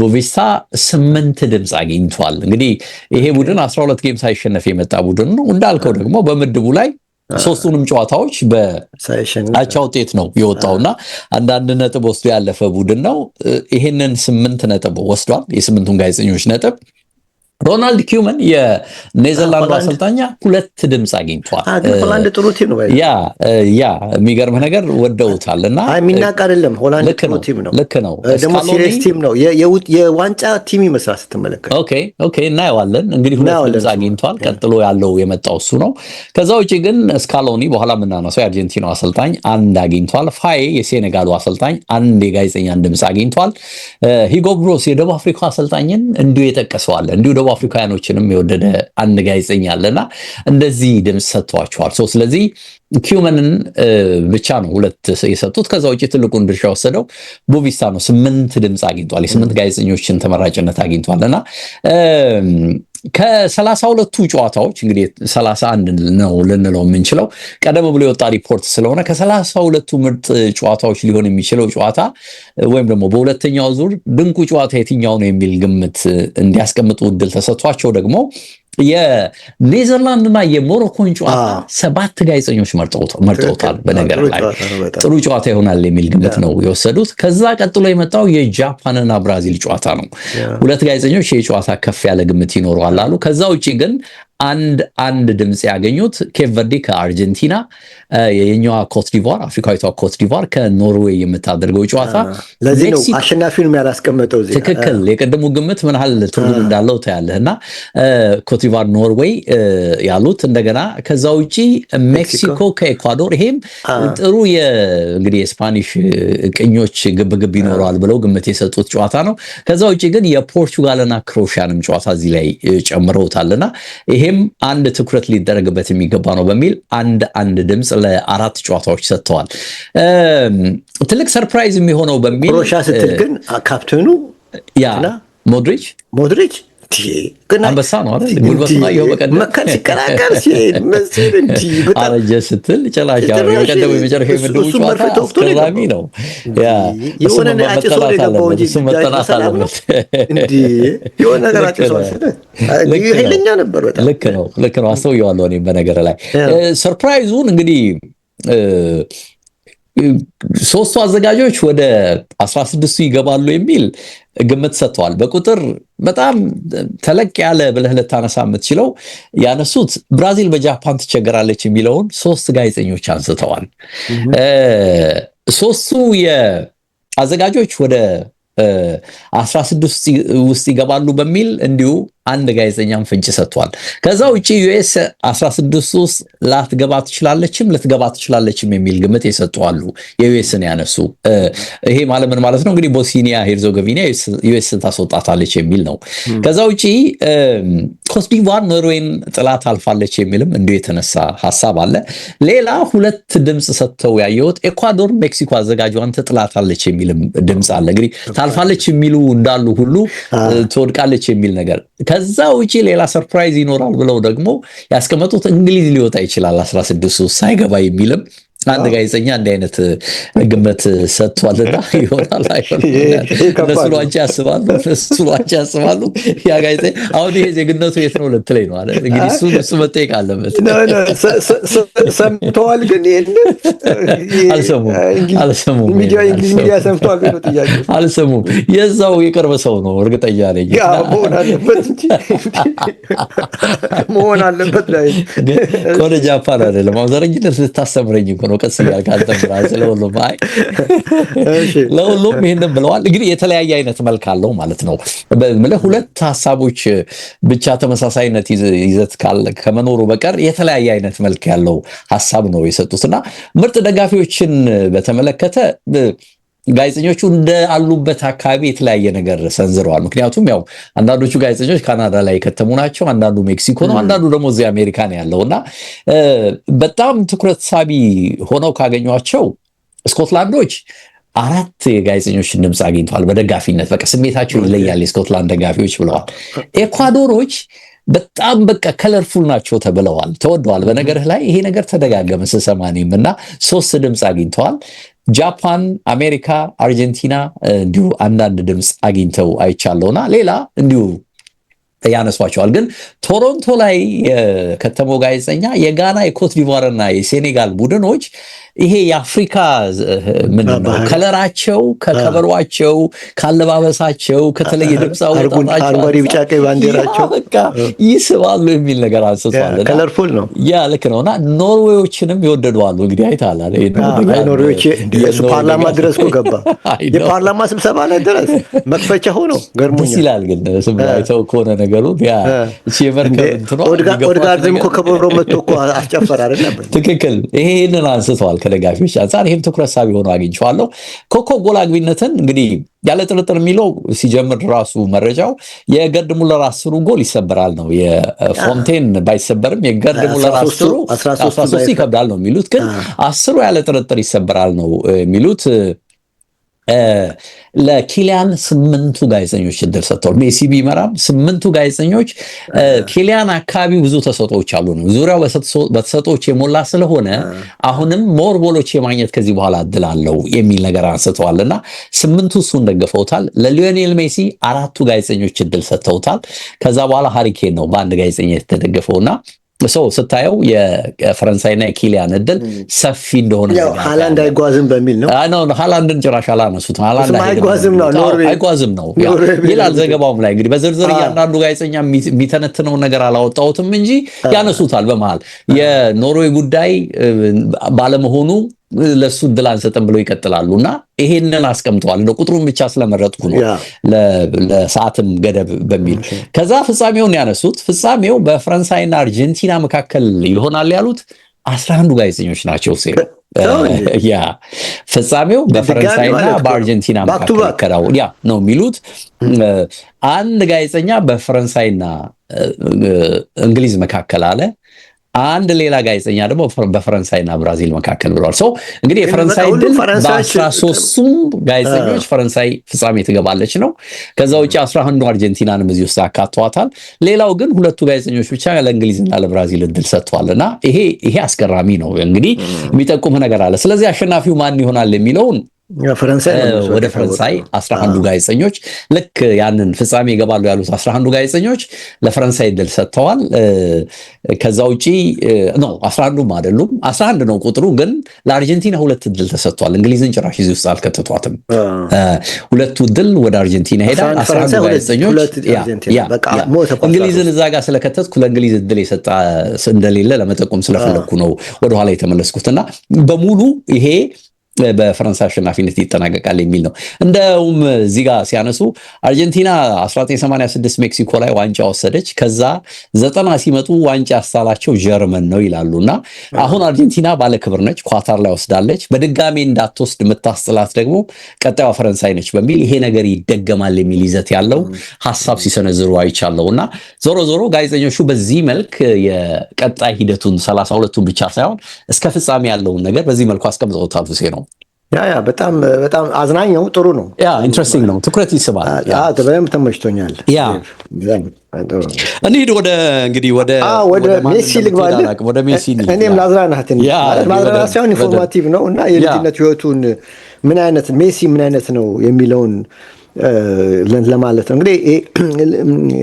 ቦቪስታ 8 ድምጽ አግኝቷል። እንግዲህ ይሄ ቡድን 12 ጌም ሳይሸነፍ የመጣ ቡድን ነው። እንዳልከው ደግሞ በምድቡ ላይ 3ቱንም ጨዋታዎች በአቻ ውጤት ነው የወጣውና አንዳንድ ነጥብ ወስዶ ያለፈ ቡድን ነው። ይሄንን 8 ነጥብ ወስዷል። የ8ቱን ጋዜጠኞች ነጥብ ሮናልድ ኪውመን የኔዘርላንዱ አሰልጣኛ 2 ድምጽ አግኝቷል። ሆላንድ ጥሩ ቲም ነው። የሚገርም ነገር ወደውታልና የሚናቅ አይደለም። ሆላንድ ጥሩ ቲም ነው። ልክ ነው። ደግሞ ሲሪየስ ቲም ነው። የዋንጫ ቲም ይመስላል ስትመለከት። ኦኬ እናየዋለን። እንግዲህ 2 ድምጽ አግኝቷል። ቀጥሎ ያለው የመጣው እሱ ነው። ከዛ ውጪ ግን ስካሎኒ በኋላ የምናነሳው የአርጀንቲናው አሰልጣኝ 1 አግኝቷል። ፋዬ የሴኔጋሉ አሰልጣኝ 1 የጋዜጠኛን ድምጽ አግኝቷል። ሂጎ ብሮስ የደቡብ አፍሪካ አሰልጣኝን እንዲሁ የጠቀሰዋል። እንዲሁ ደቡብ አፍሪካውያኖችንም የወደደ 1 ጋዜጠኛ አለና እንደዚህ ድምጽ ሰጥቷቸዋል። ስለዚህ ኪውመንን ብቻ ነው 2 የሰጡት። ከዛ ውጪ ትልቁን ድርሻ ወሰደው ቦቪስታ ነው። 8 ድምጽ አግኝቷል። የ8 ጋዜጠኞችን ተመራጭነት አግኝቷልና ከ32ቱ ጨዋታዎች እንግዲህ 31 ነው ልንለው የምንችለው ቀደም ብሎ የወጣ ሪፖርት ስለሆነ ከ32ቱ ምርጥ ጨዋታዎች ሊሆን የሚችለው ጨዋታ ወይም ደግሞ በሁለተኛው ዙር ድንቁ ጨዋታ የትኛው ነው የሚል ግምት እንዲያስቀምጡ እድል ተሰጥቷቸው ደግሞ የኔዘርላንድና የሞሮኮን ጨዋታ 7 ጋዜጠኞች መርጠውታል። በነገር ላይ ጥሩ ጨዋታ ይሆናል የሚል ግምት ነው የወሰዱት። ከዛ ቀጥሎ የመጣው የጃፓንና ብራዚል ጨዋታ ነው። 2 ጋዜጠኞች የጨዋታ ከፍ ያለ ግምት ይኖረዋል አሉ። ከዛ ውጪ ግን አንድ ድምጽ ያገኙት ኬፕ ቨርዲ ከአርጀንቲና፣ የኛዋ ኮትዲቫር አፍሪካዊቷ ኮትዲቫር ከኖርዌይ የምታደርገው ጨዋታ ለዚህ ነው አሸናፊውን ያላስቀመጠው። እዚህ ትክክል። የቀደሙ ግምት ምን ያህል ትርጉም እንዳለው ታያለህና ኮትዲቫር ኖርዌይ ያሉት እንደገና ከዛ ውጪ ሜክሲኮ ከኤኳዶር፣ ይሄም ጥሩ እንግዲህ የስፓኒሽ ቅኞች ግብግብ ይኖረዋል ብለው ግምት የሰጡት ጨዋታ ነው። ከዛ ውጪ ግን የፖርቹጋልና ክሮኤሺያንም ጨዋታ እዚህ ላይ ጨምረውታልና ይሄም አንድ ትኩረት ሊደረግበት የሚገባ ነው በሚል አንድ ድምጽ ለ4 ጨዋታዎች ሰጥተዋል። ትልቅ ሰርፕራይዝ የሚሆነው በሚል ክሮኤሺያ ስትል ግን ካፕቴኑ ሞድሪች አንበሳ ነው አይደል? ጉልበቱና ይኸው በቀደም መከል ሲቀላቀል ሲሄድ መስል እንጂ አረጀ ስትል ጨላሻ የቀደሙ የመጨረሻ የምድቡ ጨዋታ አስገራሚ ነው። የሆነ አጭሶ የገባው እንጂ መጠናት አለበት እንዲ የሆነ ነገር አጭሶ ኃይለኛ ነበር በጣም። ልክ ነው አስተውየዋለሁ እኔም በነገር ላይ ሰርፕራይዙን እንግዲህ 3ቱ አዘጋጆች ወደ 16ቱ ይገባሉ የሚል ግምት ሰጥተዋል። በቁጥር በጣም ተለቅ ያለ ብለህ ልታነሳ የምትችለው ያነሱት ብራዚል በጃፓን ትቸገራለች የሚለውን 3 ጋዜጠኞች አንስተዋል። 3ቱ የአዘጋጆች ወደ 16 ውስጥ ይገባሉ በሚል እንዲሁ አንድ ጋዜጠኛም ፍንጭ ሰጥቷል። ከዛ ውጪ ዩኤስ 16 ውስጥ ላትገባ ትችላለችም የሚል ግምት የሰጡአሉ። የዩኤስን ያነሱ ይሄ ማለት ምን ማለት ነው እንግዲህ ቦስኒያ ሄርዞጎቪና ዩኤስ ታስወጣታለች የሚል ነው። ከዛ ውጪ ኮትዲቫር ኖርዌይን ጥላት አልፋለች የሚልም እንዲሁ የተነሳ ሐሳብ አለ። ሌላ 2 ድምጽ ሰጥተው ያየሁት ኤኳዶር ሜክሲኮ አዘጋጇን ትጥላታለች የሚልም ድምጽ አለ። እንግዲህ ታልፋለች የሚሉ እንዳሉ ሁሉ ትወድቃለች የሚል ነገር። ከዛ ውጪ ሌላ ሰርፕራይዝ ይኖራል ብለው ደግሞ ያስቀመጡት እንግሊዝ ሊወጣ ይችላል 16 ሳይገባ የሚልም አንድ ጋዜጠኛ እንደ አይነት ግምት ሰጥቷልና ይሆናል አይሆንም እነሱ ዋንጫ ያስባሉ። ያ ጋዜጠኛ አሁን ይሄ ዜግነቱ የት ነው ልትለኝ ነው አይደል? እንግዲህ እሱ መጠየቅ አለበት። ሰምተዋል ግን አልሰሙም። ሚዲያ ሰምተዋል ግን ጥያቄ አልሰሙም። የዛው የቅርብ ሰው ነው እርግጠኛ ነኝ። መሆን አለበት ላይ ወደ ጃፓን አይደለም አሁን ዘረኝነት ልታስተምረኝ እኮ ነው። ቀስ እያልክ አልተምራል ስለሁሉም ለሁሉም ይሄንን ብለዋል። እንግዲህ የተለያየ አይነት መልክ አለው ማለት ነው። ማለት 2 ሐሳቦች ብቻ ተመሳሳይነት ይዘት ከመኖሩ በቀር የተለያየ አይነት መልክ ያለው ሐሳብ ነው የሰጡትና ምርጥ ደጋፊዎችን በተመለከተ ጋዜጠኞቹ እንዳሉበት አካባቢ የተለያየ ነገር ሰንዝረዋል። ምክንያቱም ያው አንዳንዶቹ ጋዜጠኞች ካናዳ ላይ የከተሙ ናቸው፣ አንዳንዱ ሜክሲኮ ነው፣ አንዳንዱ ደግሞ እዚህ አሜሪካ ነው ያለውና በጣም ትኩረት ሳቢ ሆነው ካገኟቸው ስኮትላንዶች 4 የጋዜጠኞችን ድምጽ አግኝተዋል በደጋፊነት። በቃ ስሜታቸው ይለያል የስኮትላንድ ደጋፊዎች ብለዋል። ኤኳዶሮች በጣም በቃ ከለርፉል ናቸው ተብለዋል፣ ተወደዋል። በነገርህ ላይ ይሄ ነገር ተደጋገመ ስሰማኔም እና 3 ድምጽ አግኝተዋል። ጃፓን፣ አሜሪካ፣ አርጀንቲና እንዲሁ አንዳንድ ድምጽ አግኝተው አይቻለውና ሌላ እንዲሁ ያነሷቸዋል። ግን ቶሮንቶ ላይ የከተመው ጋዜጠኛ የጋና የኮትዲቫርና የሴኔጋል ቡድኖች ይሄ የአፍሪካ ምንድነው ከለራቸው ከከበሯቸው ካለባበሳቸው ከተለየ ድምጽ አወጣጣቸው አረንጓዴ ቢጫ ቀይ ባንዲራቸው በቃ ይስባሉ የሚል ነገር አንስቷል። ከለርፉል ነው ያ ልክ ነውና ኖርዌዮችንም ይወደዷሉ። እንግዲህ አይታላ ኖርዌዮች የሱ ፓርላማ ድረስ እኮ ገባ። የፓርላማ ስብሰባ ላይ ድረስ መክፈቻ ሆኖ ገርሞኛል። ደስ ይላል። ግን ስምራይተው ከሆነ ነገሩ ያ እቺ የመርከብ እንትኗ ኦድጋርድም እኮ ከበሮ መጥቶ እኮ አስጨፈረ አይደል? ትክክል። ይሄንን አንስተዋል ከደጋፊዎች አንፃር። ይሄም ትኩረት ሳቢ ሆኖ አግኝቼዋለሁ። ኮከብ ጎል አግቢነትን እንግዲህ ያለ ጥርጥር የሚለው ሲጀምር ራሱ መረጃው የገርድ ሙለር 10 ጎል ይሰበራል ነው። የፎንቴን ባይሰበርም የገርድ ሙለር 13 ይከብዳል ነው የሚሉት። ግን 10 ያለ ጥርጥር ይሰበራል ነው የሚሉት። ለኪሊያን 8ቱ ጋዜጠኞች እድል ሰጥተዋል። ሜሲ ቢመራም 8ቱ ጋዜጠኞች ኪሊያን አካባቢ ብዙ ተሰጦች አሉ ነው ዙሪያው በተሰጦች የሞላ ስለሆነ አሁንም ሞር ጎሎች የማግኘት ከዚህ በኋላ እድል አለው የሚል ነገር አንስተዋልና 8ቱ እሱን ደግፈውታል። ለሊዮኔል ሜሲ 4ቱ ጋዜጠኞች እድል ሰጥተውታል። ከዛ በኋላ ሃሪኬን ነው በአንድ ጋዜጠኛ የተደገፈውና ሰው ስታየው የፈረንሳይና የኪሊያን እድል ሰፊ እንደሆነ ሃላንድ አይጓዝም በሚል ነው። ሃላንድን ጭራሽ አላነሱትም። ሃላንድ አይጓዝም ነው ይላል ዘገባውም ላይ እንግዲህ በዝርዝር እያንዳንዱ ጋዜጠኛ የሚተነትነው ነገር አላወጣሁትም እንጂ ያነሱታል። በመሃል የኖርዌይ ጉዳይ ባለመሆኑ ለሱ እድል አንሰጥም ብለው ይቀጥላሉና ይሄንን አስቀምጠዋል። እንደ ቁጥሩን ብቻ ስለመረጥኩ ነው ለሰዓትም ገደብ በሚል ከዛ ፍጻሜውን ያነሱት። ፍጻሜው በፈረንሳይና አርጀንቲና መካከል ይሆናል ያሉት 11 ጋዜጠኞች ናቸው። ያ ፍጻሜው በፈረንሳይና በአርጀንቲና መካከል ይከናወን ነው የሚሉት። አንድ ጋዜጠኛ በፈረንሳይና እንግሊዝ መካከል አለ። አንድ ሌላ ጋዜጠኛ ደግሞ በፈረንሳይና ብራዚል መካከል ብለዋል። ሰው እንግዲህ የፈረንሳይ ድል በ13ቱም ጋዜጠኞች ፈረንሳይ ፍጻሜ ትገባለች ነው። ከዛ ውጪ 11 አርጀንቲናንም እዚህ ውስጥ አካተዋታል። ሌላው ግን 2ቱ ጋዜጠኞች ብቻ ለእንግሊዝና ለብራዚል እድል ሰጥቷልና ይሄ አስገራሚ ነው። እንግዲህ የሚጠቁም ነገር አለ። ስለዚህ አሸናፊው ማን ይሆናል የሚለውን ወደ ፈረንሳይ 11 ጋዜጠኞች ልክ ያንን ፍጻሜ ይገባሉ ያሉት 11 ጋዜጠኞች ለፈረንሳይ እድል ሰጥተዋል። ከዛ ውጪ ነው 11ም አይደሉም 11 ነው ቁጥሩ፣ ግን ለአርጀንቲና 2 እድል ተሰጥቷል። እንግሊዝን ጭራሽ እዚህ ውስጥ አልከተቷትም። 2ቱ እድል ወደ አርጀንቲና ሄዳል። 11 ጋዜጠኞች እንግሊዝን እዛ ጋር ስለከተትኩ ለእንግሊዝ እድል የሰጣ እንደሌለ ለመጠቆም ስለፈለኩ ነው ወደኋላ የተመለስኩትና በሙሉ ይሄ በፈረንሳይ አሸናፊነት ይጠናቀቃል የሚል ነው። እንደውም እዚህ ጋር ሲያነሱ አርጀንቲና 1986 ሜክሲኮ ላይ ዋንጫ ወሰደች። ከዛ 90 ሲመጡ ዋንጫ ያሳላቸው ጀርመን ነው ይላሉና አሁን አርጀንቲና ባለክብር ነች፣ ኳታር ላይ ወስዳለች። በድጋሚ እንዳትወስድ የምታስጥላት ደግሞ ቀጣዩ ፈረንሳይ ነች በሚል ይሄ ነገር ይደገማል የሚል ይዘት ያለው ሐሳብ ሲሰነዝሩ አይቻለውና ዞሮ ዞሮ ጋዜጠኞቹ በዚህ መልክ የቀጣይ ሂደቱን 32ቱን ብቻ ሳይሆን እስከ ፍጻሜ ያለውን ነገር በዚህ መልኩ አስቀምጠውታል። ነው በጣም አዝናኝ ነው። ጥሩ ነው። ኢንትረስቲንግ ነው። ትኩረት ይስባል። በደንብ ተመችቶኛል። እንሂድ ወደ ሜሲ ልግባልህ። ወደ ሜሲ እኔም ላዝናናት ማዝናናት ሳይሆን ኢንፎርማቲቭ ነው እና የልጅነት ህይወቱን ምን አይነት ነው የሚለውን ለማለት ነው። እንግዲህ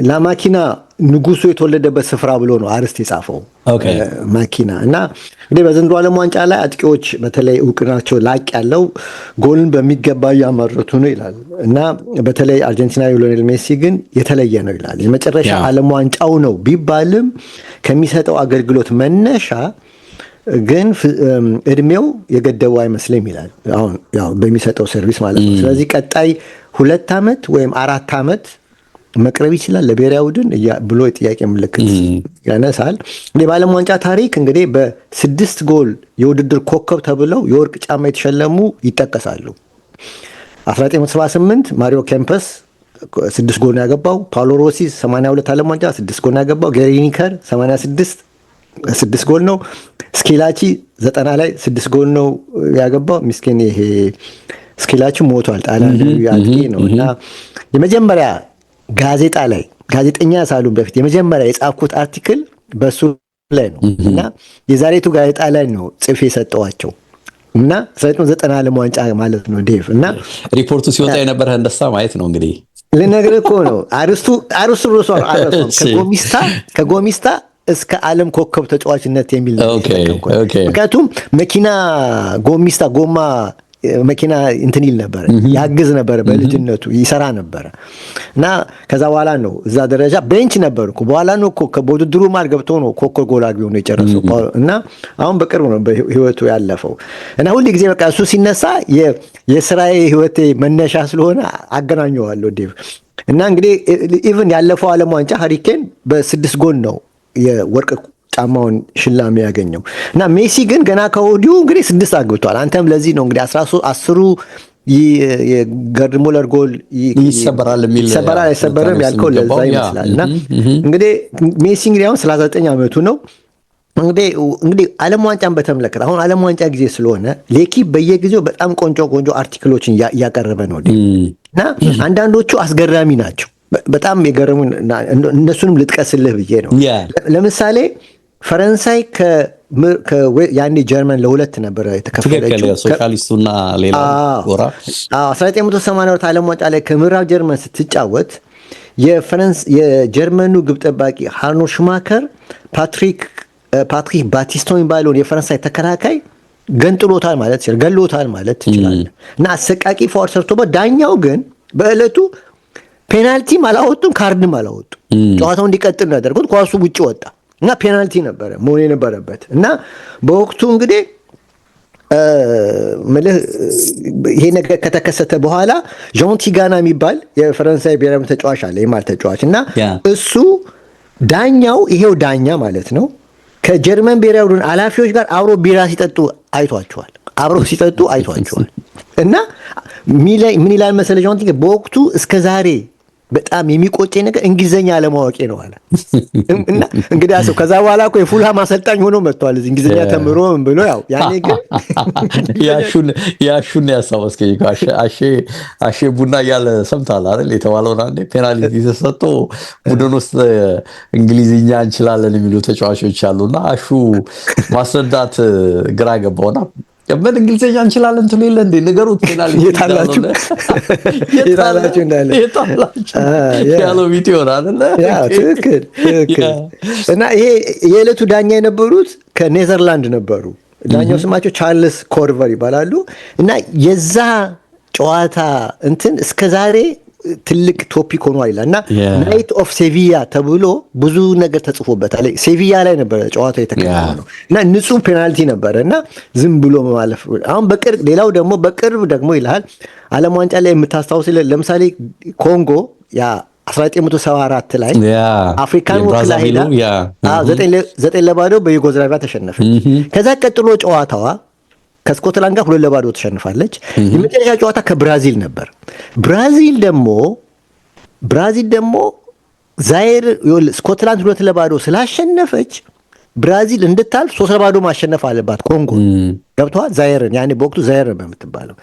ላማኪና ንጉሱ የተወለደበት ስፍራ ብሎ ነው አርስት የጻፈው ማኪና እና እንግዲህ በዘንድሮ ዓለም ዋንጫ ላይ አጥቂዎች በተለይ እውቅናቸው ላቅ ያለው ጎልን በሚገባ እያመረቱ ነው ይላል እና በተለይ አርጀንቲና ሊዮኔል ሜሲ ግን የተለየ ነው ይላል። የመጨረሻ ዓለም ዋንጫው ነው ቢባልም ከሚሰጠው አገልግሎት መነሻ ግን እድሜው የገደበው አይመስልም ይላል። አሁን ያው በሚሰጠው ሰርቪስ ማለት ነው። ስለዚህ ቀጣይ 2 ዓመት ወይም 4 ዓመት መቅረብ ይችላል ለብሔራዊ ቡድን ብሎ የጥያቄ ምልክት ያነሳል። እንግዲህ በዓለም ዋንጫ ታሪክ እንግዲህ በ6 ጎል የውድድር ኮከብ ተብለው የወርቅ ጫማ የተሸለሙ ይጠቀሳሉ። 1978 ማሪዮ ኬምፐስ 6 ጎል ነው ያገባው። ፓውሎ ሮሲ 82 ዓለም ዋንጫ 6 ጎል ነው ያገባው። ጌሪ ሊኒከር 86 6 ጎል ነው። ስኪላቺ 90 ላይ 6 ጎል ነው ያገባው። ምስኪን ይሄ ስኪላቺ ሞቷል። ጣሊያናዊ አጥቂ ነው እና የመጀመሪያ ጋዜጠኛ ሳሉን በፊት የመጀመሪያ የጻፍኩት አርቲክል በሱ ላይ ነው እና የዛሬቱ ጋዜጣ ላይ ነው ጽፌ የሰጠዋቸው እና 1990 ዓለም ዋንጫ ማለት ነው ዴቭ እና ሪፖርቱ ሲወጣ የነበረህን ደስታ ማየት ነው እንግዲህ ልነግርህ እኮ ነው። አርስቱ ሮሶ ከጎሚስታ እስከ ዓለም ኮከብ ተጫዋችነት የሚል ነው። ምክንያቱም መኪና ጎሚስታ ጎማ መኪና እንትን ይል ነበር፣ ያግዝ ነበር፣ በልጅነቱ ይሰራ ነበር እና ከዛ በኋላ ነው እዛ ደረጃ ቤንች ነበር እኮ በኋላ ነው እኮ ከውድድሩ ማር ገብቶ ነው ኮከብ ጎል አግቢ ሆኖ የጨረሰው እና አሁን በቅርቡ ነው በህይወቱ ያለፈው እና ሁሉ ጊዜ በቃ እሱ ሲነሳ የስራዬ ህይወቴ መነሻ ስለሆነ አገናኘዋለሁ ዴቭ እና እንግዲህ ኢቭን ያለፈው ዓለም ዋንጫ ሃሪኬን በ6 ጎል ነው የወርቅ ጫማውን ሽላሚ ያገኘው እና ሜሲ ግን ገና ከወዲሁ እንግዲህ 6 አግብቷል። አንተም ለዚህ ነው እንግዲህ 10ሩ የገርድ ሙለር ጎል ይሰበራል አይሰበርም ያልከው ለዛ ይመስላል እና እንግዲህ ሜሲ እንግዲህ አሁን 39 ዓመቱ ነው። እንግዲህ ዓለም ዋንጫን በተመለከተ አሁን ዓለም ዋንጫ ጊዜ ስለሆነ ሌኪፕ በየጊዜው በጣም ቆንጆ አርቲክሎችን እያቀረበ ነው እና አንዳንዶቹ አስገራሚ ናቸው። በጣም የገረሙ እነሱንም ልጥቀስልህ ብዬ ነው። ለምሳሌ ፈረንሳይ ያኔ ጀርመን ለሁለት ነበረ የተከፈለችው ሶሻሊስቱና ሌላ ጎራ 1982 ዓለም ዋንጫ ላይ ከምዕራብ ጀርመን ስትጫወት የጀርመኑ ግብ ጠባቂ ሃርኖ ሹማከር ፓትሪክ ባቲስቶን የሚባለውን የፈረንሳይ ተከላካይ ገንጥሎታል ማለት ይችላል፣ ገሎታል ማለት ይችላል። እና አሰቃቂ ፋውል ሰርቶበት ዳኛው ግን በዕለቱ ፔናልቲም አላወጡም ካርድም አላወጡም። ጨዋታው እንዲቀጥል ነው ያደርጉት። ኳሱ ውጭ ወጣ እና ፔናልቲ ነበረ መሆን የነበረበት እና በወቅቱ እንግዲህ ይሄ ነገር ከተከሰተ በኋላ ዣን ቲጋና የሚባል የፈረንሳይ ብሔራዊ ተጫዋች አለ፣ የማል ተጫዋች እና እሱ ዳኛው ይሄው ዳኛ ማለት ነው ከጀርመን ብሔራዊ ቡድን ኃላፊዎች ጋር አብሮ ቢራ ሲጠጡ አይቷቸዋል። እና ምን ይላል መሰለህ ዣን ቲጋና በወቅቱ እስከ ዛሬ በጣም የሚቆጨኝ ነገር እንግሊዘኛ አለማወቄ ነው አለ። እና እንግዲህ አሰብ ከዛ በኋላ እኮ የፉልሃም አሰልጣኝ ሆኖ መጥቷል። እዚህ እንግሊዘኛ ተምሮ ምን ብሎ ያው ያኔ ግን ያሹን ያሳወስከኝ አሼ ቡና እያለ ሰምታል አይደል? የተባለውን አንዴ ፔናልቲ ተሰጥቶ ቡድን ውስጥ እንግሊዝኛ እንችላለን የሚሉ ተጫዋቾች አሉና አሹ ማስረዳት ግራ ገባውና ምን እንግሊዝኛ እንችላለን ትሉ የለ እንዴ ንገሩት ፔናልቲ የታላችሁ እንዳለ ያለው ቪዲዮ አይደል? ትክክል። እና ይሄ የዕለቱ ዳኛ የነበሩት ከኔዘርላንድ ነበሩ። ዳኛው ስማቸው ቻርልስ ኮርቨር ይባላሉ። እና የዛ ጨዋታ እንትን እስከዛሬ ትልቅ ቶፒክ ሆኗል ይላል። እና ናይት ኦፍ ሴቪያ ተብሎ ብዙ ነገር ተጽፎበታል። ሴቪያ ላይ ነበረ ጨዋታው የተከናወነው እና ንጹህ ፔናልቲ ነበረ እና ዝም ብሎ ማለፍ። አሁን ሌላው ደግሞ በቅርብ ደግሞ ይልሃል ዓለም ዋንጫ ላይ የምታስታውስ ለምሳሌ ኮንጎ 1974 ላይ አፍሪካን ወክላ ሄዳ 9-0 በዩጎዝላቪያ ተሸነፈ። ከዛ ቀጥሎ ጨዋታዋ ከስኮትላንድ ጋር 2-0 ተሸንፋለች። የመጨረሻ ጨዋታ ከብራዚል ነበር። ብራዚል ደግሞ ዛይር ስኮትላንድ 2-0 ስላሸነፈች ብራዚል እንድታልፍ 3-0 ማሸነፍ አለባት ኮንጎ። ገብተዋል። ዛይርን ያኔ በወቅቱ ዛይር ነው የምትባለው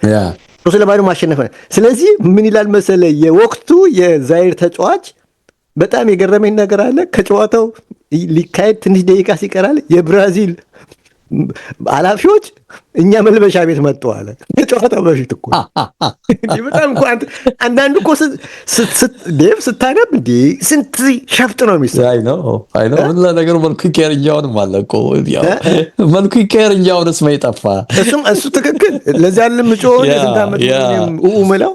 3-0 ማሸነፍ። ስለዚህ ምን ይላል መሰለ የወቅቱ የዛይር ተጫዋች በጣም የገረመኝ ነገር አለ። ከጨዋታው ሊካሄድ ትንሽ ደቂቃ ሲቀራል የብራዚል ኃላፊዎች እኛ መልበሻ ቤት መጡ አለ። ከጨዋታው በፊት እኮ በጣም እኮ አንዳንዱ እኮ ዴቭ ስታነብ እንዴ ስንት ሸፍጥ ነው የሚሰራው። አይ ነው ምን ለነገሩ መልኩ ይቀር እንጃውንም አለ እኮ መልኩ ይቀር እንጃውንስ ማይጠፋ እሱ ትክክል። ለዚህ አይደለም ጮህ የስንታመት ምለው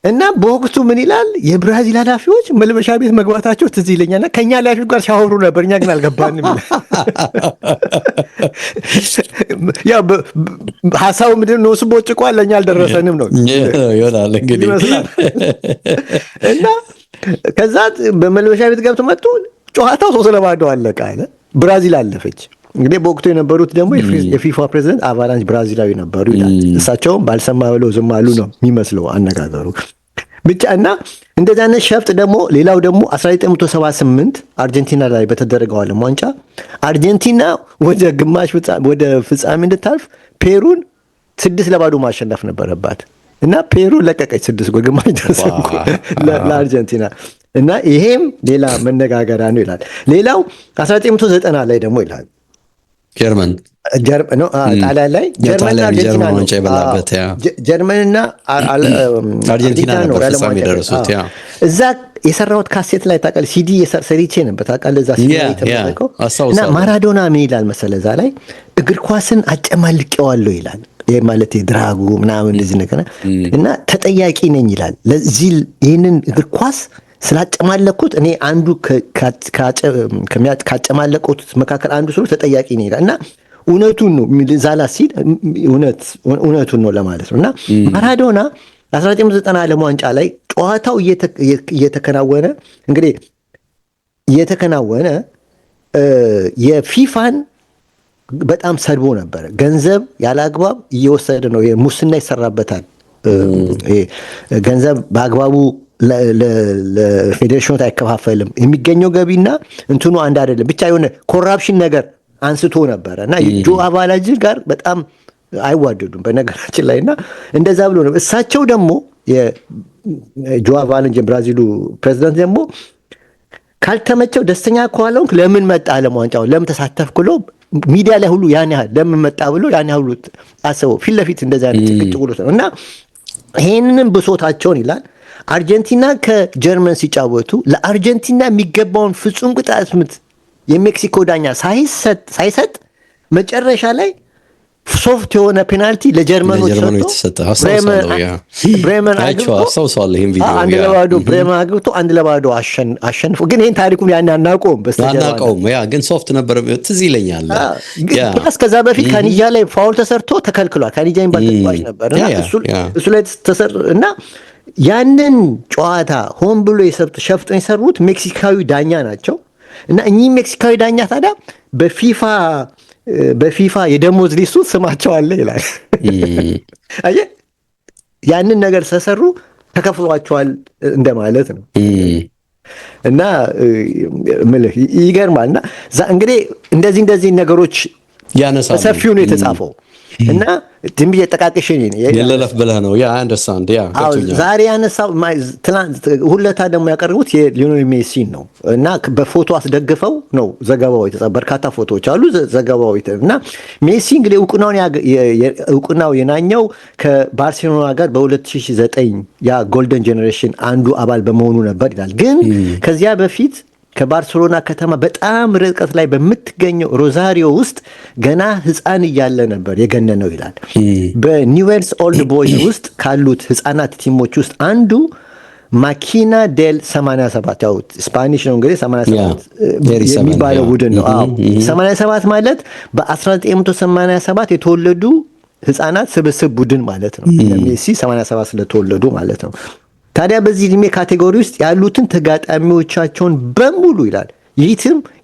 እና በወቅቱ ምን ይላል የብራዚል ኃላፊዎች መልበሻ ቤት መግባታቸው ትዝ ይለኛልና ከኛ ኃላፊዎች ጋር ሲያወሩ ነበር፣ እኛ ግን አልገባንም። ያው ሐሳቡ ምንድን ነው ስቦጭቋል፣ ለኛ አልደረሰንም ነው ይሆናል እንግዲህ ይመስላል። እና ከዛ በመልበሻ ቤት ገብቶ መጡ። ጨዋታው 3-0 አለቀ አለ። ብራዚል አለፈች። እንግዲህ በወቅቱ የነበሩት ደግሞ የፊፋ ፕሬዚደንት አቫላንች ብራዚላዊ ነበሩ ይላል። እሳቸውም ባልሰማ ብለው ዝም አሉ ነው የሚመስለው አነጋገሩ ብቻ። እና እንደዚህ አይነት ሸፍጥ ደግሞ ሌላው ደግሞ 1978 አርጀንቲና ላይ በተደረገው ዓለም ዋንጫ አርጀንቲና ወደ ፍጻሜ እንድታልፍ ፔሩን 6-0 ማሸነፍ ነበረባት እና ፔሩ ለቀቀች 6 ጎል ግማሽ ደረሰ ለአርጀንቲና። እና ይሄም ሌላ መነጋገሪያ ነው ይላል። ሌላው 1990 ላይ ደግሞ ይላል ጣሊያን ላይ ጀርመንና አርጀንቲና ነው ፍጻሜ የደረሱት። እዛ የሰራሁት ካሴት ላይ ታውቃለህ፣ ሲዲ ሰርቼ ነበር ታውቃለህ። እዛ ሲዲ የተመረቀው እና ማራዶና ምን ይላል መሰለህ እዛ ላይ እግር ኳስን አጨማልቄዋለሁ ይላል። ይሄ ማለት ድራጉ ምናምን እንደዚህ ነገር እና ተጠያቂ ነኝ ይላል። ለዚህ ይህንን እግር ኳስ ስላጨማለቁት እኔ አንዱ ካጨማለቁት መካከል አንዱ ሰው ተጠያቂ ነኝ ይላል። እና እውነቱን ነው ዛላ ሲል እውነቱን ነው ለማለት ነው። እና ማራዶና 1990 ዓለም ዋንጫ ላይ ጨዋታው እየተከናወነ እንግዲህ የፊፋን በጣም ሰድቦ ነበረ። ገንዘብ ያለ አግባብ እየወሰደ ነው፣ ሙስና ይሰራበታል፣ ገንዘብ በአግባቡ ለፌዴሬሽኖች አይከፋፈልም፣ የሚገኘው ገቢና እንትኑ አንድ አይደለም፣ ብቻ የሆነ ኮራፕሽን ነገር አንስቶ ነበረ እና ጆ አባላጅ ጋር በጣም አይዋደዱም በነገራችን ላይ እና እንደዛ ብሎ ነው። እሳቸው ደግሞ የጆ አባላጅ የብራዚሉ ፕሬዚዳንት ደግሞ ካልተመቸው ደስተኛ ከዋለው ለምን መጣ ዓለም ዋንጫው ለምን ተሳተፍክ ብሎ ሚዲያ ላይ ሁሉ ያን ያህል ለምን መጣ ብሎ ያን ያህል አሰበው ፊት ለፊት እንደዛ አይነት ጭቅጭቅ ብሎ ነው እና ይሄንንም ብሶታቸውን ይላል። አርጀንቲና ከጀርመን ሲጫወቱ ለአርጀንቲና የሚገባውን ፍጹም ቅጣት ምት የሜክሲኮ ዳኛ ሳይሰጥ መጨረሻ ላይ ሶፍት የሆነ ፔናልቲ ለጀርመኖች ተሰጠ። ብሬመን አግብቶ 1-0 አሸንፎ ግን ይህን ታሪኩን ያን አናውቀውም። ግን ሶፍት ነበር ትዝ ይለኛል። ከዛ በፊት ካኒጃ ላይ ፋውል ተሰርቶ ተከልክሏል። ካኒጃ የሚባል ተጫዋች ነበር እሱ ላይ እና ያንን ጨዋታ ሆን ብሎ ሸፍጦ የሰሩት ሜክሲካዊ ዳኛ ናቸው እና እኚህ ሜክሲካዊ ዳኛ ታዲያ በፊፋ የደሞዝ ሊስቱ ስማቸው አለ ይላል። አየህ ያንን ነገር ተሰሩ ተከፍሏቸዋል እንደማለት ነው። እና ምልህ ይገርማል። እና እንግዲህ እንደዚህ ነገሮች ያነሳሉ በሰፊው ነው የተጻፈው እና ዝም ብዬ ጠቃቅሽ የለለፍ ብለህ ነው አንደርስታንድ ዛሬ ያነሳው ሁለታ ደግሞ ያቀርቡት የሊዮኔል ሜሲን ነው እና በፎቶ አስደግፈው ነው ዘገባው የተጻፈው። በርካታ ፎቶዎች አሉ ዘገባው እና ሜሲ እንግዲህ እውቅናው የናኘው ከባርሴሎና ጋር በ2009 ያ ጎልደን ጄኔሬሽን አንዱ አባል በመሆኑ ነበር ይላል። ግን ከዚያ በፊት ከባርሴሎና ከተማ በጣም ርቀት ላይ በምትገኘው ሮዛሪዮ ውስጥ ገና ሕፃን እያለ ነበር የገነነው ይላል። በኒውዌልስ ኦልድ ቦይስ ውስጥ ካሉት ሕፃናት ቲሞች ውስጥ አንዱ ማኪና ዴል 87 ያው ስፓኒሽ ነው እንግዲህ 87 የሚባለው ቡድን ነው። 87 ማለት በ1987 የተወለዱ ሕፃናት ስብስብ ቡድን ማለት ነው። ሜሲ 87 ስለተወለዱ ማለት ነው። ታዲያ በዚህ ዕድሜ ካቴጎሪ ውስጥ ያሉትን ተጋጣሚዎቻቸውን በሙሉ ይላል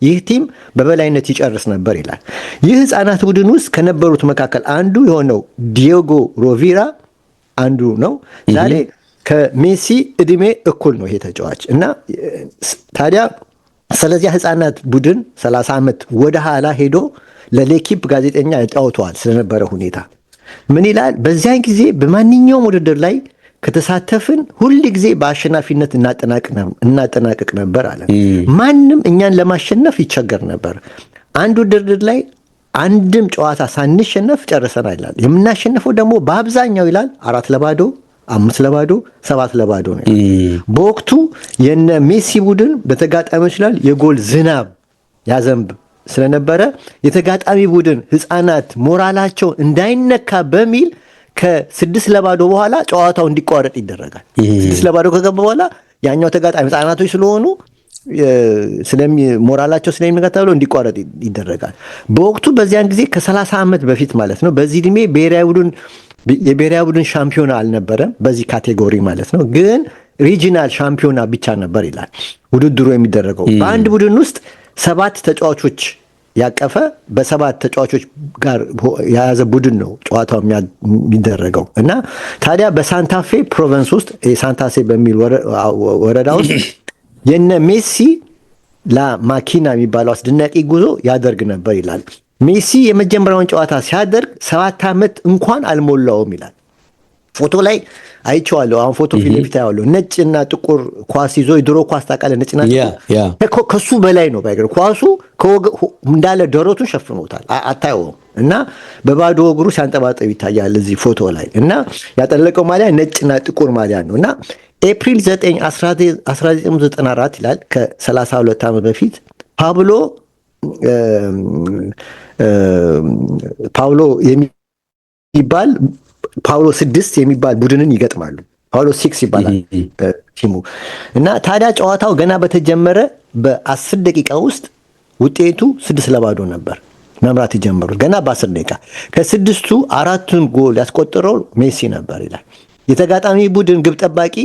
ይህ ቲም በበላይነት ይጨርስ ነበር ይላል። ይህ ህፃናት ቡድን ውስጥ ከነበሩት መካከል አንዱ የሆነው ዲዮጎ ሮቪራ አንዱ ነው። ዛሬ ከሜሲ ዕድሜ እኩል ነው ይሄ ተጫዋች እና ታዲያ ስለዚህ ህፃናት ቡድን 30 ዓመት ወደ ኋላ ሄዶ ለሌኪፕ ጋዜጠኛ ያጫውተዋል ስለነበረ ሁኔታ ምን ይላል? በዚያን ጊዜ በማንኛውም ውድድር ላይ ከተሳተፍን ሁል ጊዜ በአሸናፊነት እናጠናቅቅ ነበር አለ። ማንም እኛን ለማሸነፍ ይቸገር ነበር። አንድ ውድድር ላይ አንድም ጨዋታ ሳንሸነፍ ጨርሰናል ይላል። የምናሸንፈው ደግሞ በአብዛኛው ይላል 4-0፣ 5-0፣ 7-0 ነው። በወቅቱ የነ ሜሲ ቡድን በተጋጣሚዎች ላይ የጎል ዝናብ ያዘንብ ስለነበረ የተጋጣሚ ቡድን ህፃናት ሞራላቸው እንዳይነካ በሚል ከ6-0 በኋላ ጨዋታው እንዲቋረጥ ይደረጋል። 6-0 ከገባ በኋላ ያኛው ተጋጣሚ ህፃናቶች ስለሆኑ ሞራላቸው ስለሚነካ ብሎ እንዲቋረጥ ይደረጋል። በወቅቱ በዚያን ጊዜ ከ30 ዓመት በፊት ማለት ነው በዚህ ዕድሜ የብሔራዊ ቡድን ሻምፒዮና አልነበረም በዚህ ካቴጎሪ ማለት ነው። ግን ሪጂናል ሻምፒዮና ብቻ ነበር ይላል ውድድሩ የሚደረገው። በአንድ ቡድን ውስጥ 7 ተጫዋቾች ያቀፈ በ7 ተጫዋቾች ጋር የያዘ ቡድን ነው ጨዋታው የሚደረገው እና ታዲያ በሳንታፌ ፕሮቨንስ ውስጥ የሳንታሴ በሚል ወረዳ ውስጥ የነ ሜሲ ላማኪና የሚባለው አስደናቂ ጉዞ ያደርግ ነበር ይላል። ሜሲ የመጀመሪያውን ጨዋታ ሲያደርግ 7 ዓመት እንኳን አልሞላውም ይላል። ፎቶ ላይ አይቼዋለሁ። አሁን ፎቶ ፊት ለፊት ያለው ነጭና ጥቁር ኳስ ይዞ የድሮ ኳስ ታውቃለህ፣ ነጭና ጥቁር ከሱ በላይ ነው ባይገር ኳሱ እንዳለ ደረቱን ሸፍኖታል፣ አታየውም እና በባዶ እግሩ ሲያንጠባጠብ ይታያል እዚህ ፎቶ ላይ እና ያጠለቀው ማሊያ ነጭና ጥቁር ማሊያ ነው እና ኤፕሪል 9 1994 ይላል ከ32 ዓመት በፊት ፓውሎ 6 የሚባል ቡድንን ይገጥማሉ። ፓውሎ 6 ይባላል ቲሙ እና ታዲያ ጨዋታው ገና በተጀመረ በ10 ደቂቃ ውስጥ ውጤቱ 6-0 ነበር መምራት የጀመሩት ገና በ10 ደቂቃ። ከ6ቱ 4ቱን ጎል ያስቆጠረው ሜሲ ነበር ይላል። የተጋጣሚ ቡድን ግብ ጠባቂ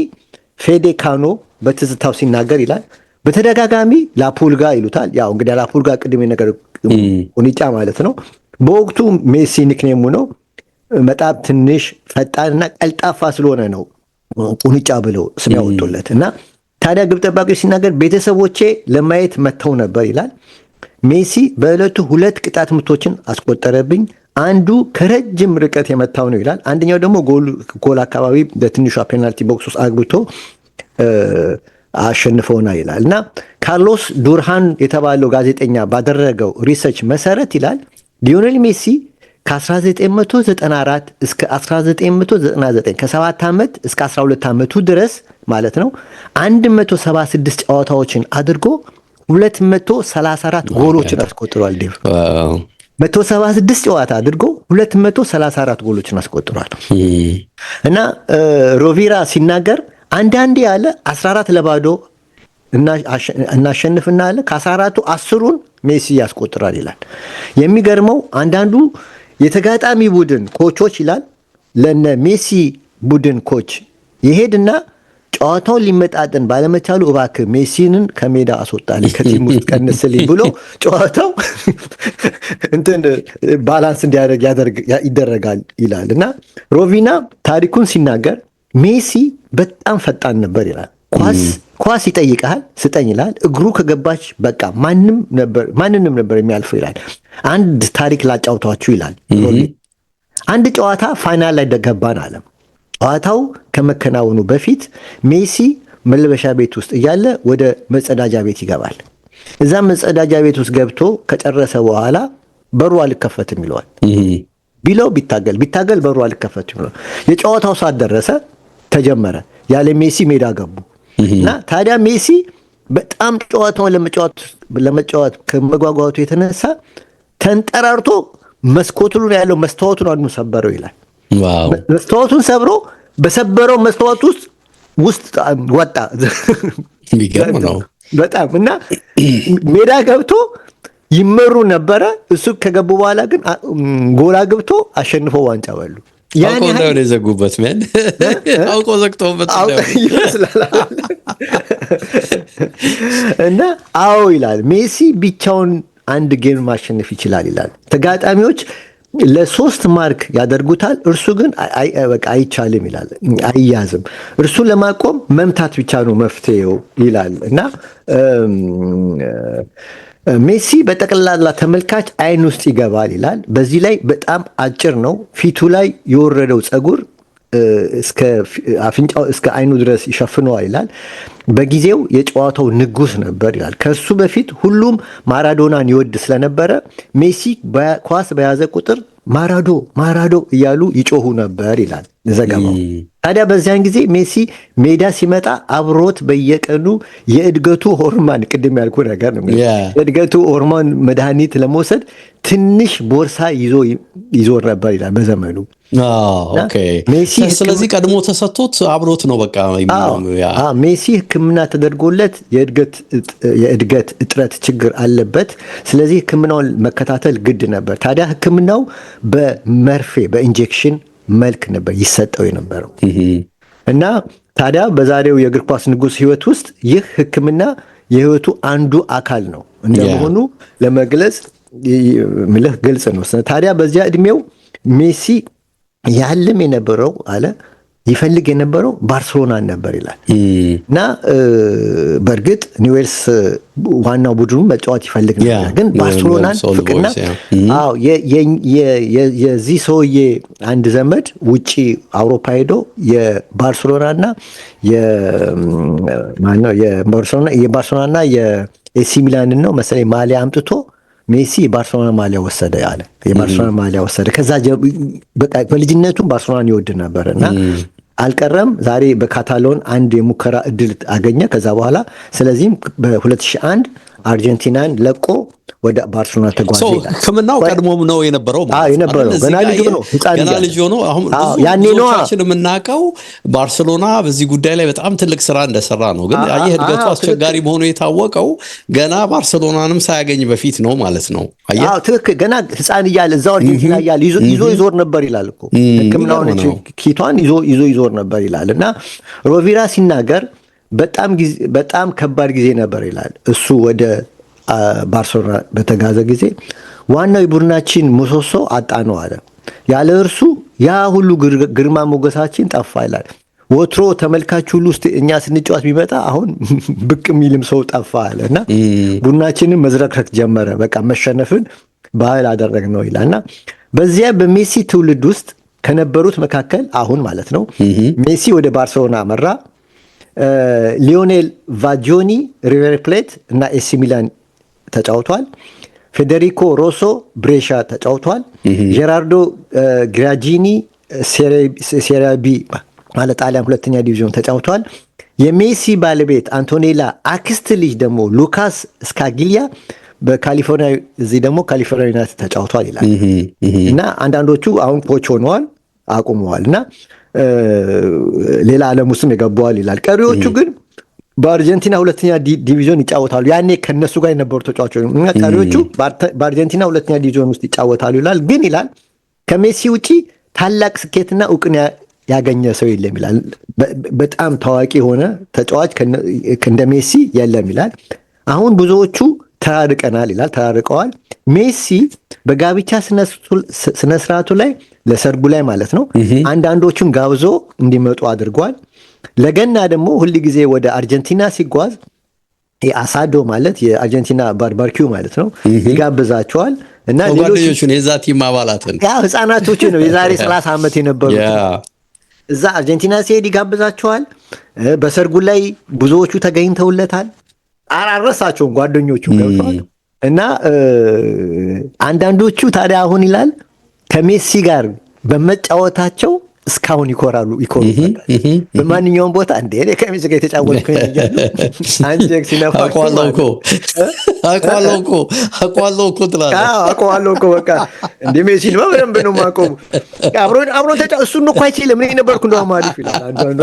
ፌዴ ካኖ በትዝታው ሲናገር ይላል በተደጋጋሚ ላፑልጋ ይሉታል። ያው እንግዲህ ላፑልጋ ቅድም ነገር ቁንጫ ማለት ነው። በወቅቱ ሜሲ ኒክኔሙ ነው። በጣም ትንሽ ፈጣንና ቀልጣፋ ስለሆነ ነው ቁንጫ ብለው ስም ያወጡለት እና ታዲያ ግብ ጠባቂው ሲናገር ቤተሰቦቼ ለማየት መጥተው ነበር ይላል። ሜሲ በዕለቱ 2 ቅጣት ምቶችን አስቆጠረብኝ። አንዱ ከረጅም ርቀት የመታው ነው ይላል። አንደኛው ደግሞ ጎል አካባቢ በትንሿ ፔናልቲ ቦክስ ውስጥ አግብቶ አሸንፈውና ይላል። እና ካርሎስ ዱርሃን የተባለው ጋዜጠኛ ባደረገው ሪሰርች መሰረት ይላል ሊዮኔል ሜሲ ከ1994 እስከ 1999 ከ7 ዓመት እስከ 12 ዓመቱ ድረስ ማለት ነው 176 ጨዋታዎችን አድርጎ 234 ጎሎችን አስቆጥሯል። ዴቭ 176 ጨዋታ አድርጎ 234 ጎሎችን አስቆጥሯል። እና ሮቪራ ሲናገር አንዳንዴ ያለ 14-0 እናሸንፍና አለ ከ14ቱ 10ሩን ሜሲ ያስቆጥራል ይላል። የሚገርመው አንዳንዱ የተጋጣሚ ቡድን ኮቾች ይላል ለነ ሜሲ ቡድን ኮች ይሄድና ጨዋታውን ሊመጣጠን ባለመቻሉ እባክህ ሜሲንን ከሜዳ አስወጣልኝ ከቲም ውስጥ ቀንስልኝ ብሎ ጨዋታው እንትን ባላንስ እንዲያደርግ ይደረጋል ይላል። እና ሮቪና ታሪኩን ሲናገር ሜሲ በጣም ፈጣን ነበር ይላል። ኳስ ይጠይቃል ስጠኝ ይላል። እግሩ ከገባች በቃ ማንንም ነበር የሚያልፈው ይላል። አንድ ታሪክ ላጫውታችሁ ይላል። አንድ ጨዋታ ፋይናል ላይ ገባን አለ። ጨዋታው ከመከናወኑ በፊት ሜሲ መልበሻ ቤት ውስጥ እያለ ወደ መጸዳጃ ቤት ይገባል። እዛ መጸዳጃ ቤት ውስጥ ገብቶ ከጨረሰ በኋላ በሩ አልከፈትም ይለዋል። ቢለው ቢታገል በሩ አልከፈትም ይለዋል። የጨዋታው ሰዓት ደረሰ፣ ተጀመረ። ያለ ሜሲ ሜዳ ገቡ እና ታዲያ ሜሲ በጣም ጨዋታውን ለመጫወት ከመጓጓቱ የተነሳ ተንጠራርቶ መስኮቱን ያለው መስታወቱን አንዱ ሰበረው ይላል። መስታወቱን ሰብሮ በሰበረው መስታወት ውስጥ ወጣ። የሚገርም ነው በጣም። እና ሜዳ ገብቶ ይመሩ ነበረ። እሱ ከገቡ በኋላ ግን ጎላ ገብቶ አሸንፈው ዋንጫ በሉ። አውቆ እንዳሆነ የዘጉበት ምን አውቆ ዘግተውበት ይመስላል። እና አዎ ይላል ሜሲ ብቻውን አንድ ጌም ማሸነፍ ይችላል ይላል። ተጋጣሚዎች ለ3 ማርክ ያደርጉታል፣ እርሱ ግን በቃ አይቻልም ይላል፣ አይያዝም። እርሱን ለማቆም መምታት ብቻ ነው መፍትሄው ይላል። እና ሜሲ በጠቅላላ ተመልካች አይን ውስጥ ይገባል ይላል። በዚህ ላይ በጣም አጭር ነው። ፊቱ ላይ የወረደው ፀጉር እስከ አፍንጫው እስከ አይኑ ድረስ ይሸፍነዋል ይላል። በጊዜው የጨዋታው ንጉስ ነበር ይላል። ከሱ በፊት ሁሉም ማራዶናን ይወድ ስለነበረ ሜሲ ኳስ በያዘ ቁጥር ማራዶ እያሉ ይጮሁ ነበር ይላል ዘገባው። ታዲያ በዚያን ጊዜ ሜሲ ሜዳ ሲመጣ አብሮት በየቀኑ የእድገቱ ሆርሞን ቅድም ያልኩ ነገር ነው የእድገቱ ሆርሞን መድኃኒት ለመውሰድ ትንሽ ቦርሳ ይዞር ነበር ይላል በዘመኑ። ስለዚህ ቀድሞ ተሰጥቶት አብሮት ነው በቃ። ሜሲ ሕክምና ተደርጎለት የእድገት እጥረት ችግር አለበት። ስለዚህ ሕክምናውን መከታተል ግድ ነበር። ታዲያ ሕክምናው በመርፌ በኢንጀክሽን መልክ ነበር ይሰጠው የነበረው። እና ታዲያ በዛሬው የእግር ኳስ ንጉስ ህይወት ውስጥ ይህ ሕክምና የህይወቱ አንዱ አካል ነው እንደመሆኑ ለመግለጽ ምልህ ግልጽ ነው። ታዲያ በዚያ እድሜው ሜሲ ያለም የነበረው አለ ይፈልግ የነበረው ባርሴሎናን ነበር ይላል። እና በእርግጥ ኒውዌልስ ዋናው ቡድኑ መጫወት ይፈልግ ነበር፣ ግን ባርሴሎናን ፍቅርና የዚህ ሰውዬ አንድ ዘመድ ውጪ አውሮፓ ሄዶ የባርሴሎናና የባርሴሎናና የኤሲ ሚላንን ነው መሰለኝ ማሊያ አምጥቶ ሜሲ የባርሴሎና ማሊያ ወሰደ አለ። የባርሴሎና ማሊያ ወሰደ። ከዛ በቃ በልጅነቱ ባርሴሎናን ይወድ ነበር እና አልቀረም። ዛሬ በካታሎን አንድ የሙከራ እድል አገኘ ከዛ በኋላ። ስለዚህም በ2001 አርጀንቲናን ለቆ ወደ ባርሴሎና ተጓዘ ይላል። ሕክምናው ቀድሞም ነው የነበረው ገና ልጅ ሆኖ አሁን ብዙዎቻችን የምናውቀው ባርሴሎና በዚህ ጉዳይ ላይ በጣም ትልቅ ስራ እንደሰራ ነው። ግን አየህ እድገቱ አስቸጋሪ መሆኑ የታወቀው ገና ባርሴሎናንም ሳያገኝ በፊት ነው ማለት ነው። አየህ ትክክል። ገና ህፃን እያለ እዛው አርጀንቲና እያለ ይዞር ነበር ይላል እኮ ሕክምናውን ኪቷን ይዞር ነበር ይላል። እና ሮቪራ ሲናገር በጣም ከባድ ጊዜ ነበር ይላል። እሱ ወደ ባርሴሎና በተጋዘ ጊዜ ዋናው የቡድናችን ምሰሶ አጣ ነው አለ። ያለ እርሱ ያ ሁሉ ግርማ ሞገሳችን ጠፋ ይላል። ወትሮ ተመልካች ሁሉ ውስጥ እኛ ስንጫወት ቢመጣ አሁን ብቅ የሚልም ሰው ጠፋ አለ እና ቡናችንን መዝረክረክ ጀመረ። በቃ መሸነፍን ባህል አደረግነው ይላልና በዚያ በሜሲ ትውልድ ውስጥ ከነበሩት መካከል አሁን ማለት ነው ሜሲ ወደ ባርሴሎና አመራ። ሊዮኔል ቫጂዮኒ ሪቨር ፕሌት እና ኤሲ ሚላን ተጫውቷል። ፌዴሪኮ ሮሶ ብሬሻ ተጫውቷል። ጄራርዶ ግራጂኒ ሴሪያ ቢ ማለት ጣሊያን ሁለተኛ ዲቪዥን ተጫውቷል። የሜሲ ባለቤት አንቶኔላ አክስት ልጅ ደግሞ ሉካስ ስካጊሊያ በካሊፎርኒያ እዚህ ደግሞ ካሊፎርኒያ ዩናይትድ ተጫውቷል ይላል እና አንዳንዶቹ አሁን ኮች ሆነዋል አቁመዋል እና ሌላ ዓለም ውስጥም የገባዋል ይላል። ቀሪዎቹ ግን በአርጀንቲና ሁለተኛ ዲቪዥን ይጫወታሉ። ያኔ ከነሱ ጋር የነበሩ ተጫዋቾች እና ቀሪዎቹ በአርጀንቲና ሁለተኛ ዲቪዥን ውስጥ ይጫወታሉ ይላል። ግን ይላል ከሜሲ ውጪ ታላቅ ስኬትና እውቅና ያገኘ ሰው የለም ይላል። በጣም ታዋቂ የሆነ ተጫዋች እንደ ሜሲ የለም ይላል። አሁን ብዙዎቹ ተራርቀናል ይላል፣ ተራርቀዋል። ሜሲ በጋብቻ ስነስርዓቱ ላይ ለሰርጉ ላይ ማለት ነው አንዳንዶቹን ጋብዞ እንዲመጡ አድርጓል። ለገና ደግሞ ሁል ጊዜ ወደ አርጀንቲና ሲጓዝ የአሳዶ ማለት የአርጀንቲና ባርባርኪው ማለት ነው ይጋብዛቸዋል እና ጓደኞቹን የዛ ቲም አባላትን ህፃናቶች ነው የዛሬ 30 ዓመት የነበሩት እዛ አርጀንቲና ሲሄድ ይጋብዛቸዋል። በሰርጉ ላይ ብዙዎቹ ተገኝተውለታል። አራረሳቸውን ጓደኞቹ ገብተዋል እና አንዳንዶቹ ታዲያ አሁን ይላል ከሜሲ ጋር በመጫወታቸው እስካሁን ይኮራሉ። በማንኛውም ቦታ እንደ እኔ ከሜሲ ጋር የተጫወትኩ አንጀክ ሲነፋ አቋለው እኮ ትላለህ። አቋለው እኮ በቃ እንደ ሜሲ ነው በደንብ ነው የማውቀው። አብሮን እሱን እኮ አይችልም እኔ ነበርኩ እንደውም አሪፍ ይላል አንዳንዱ።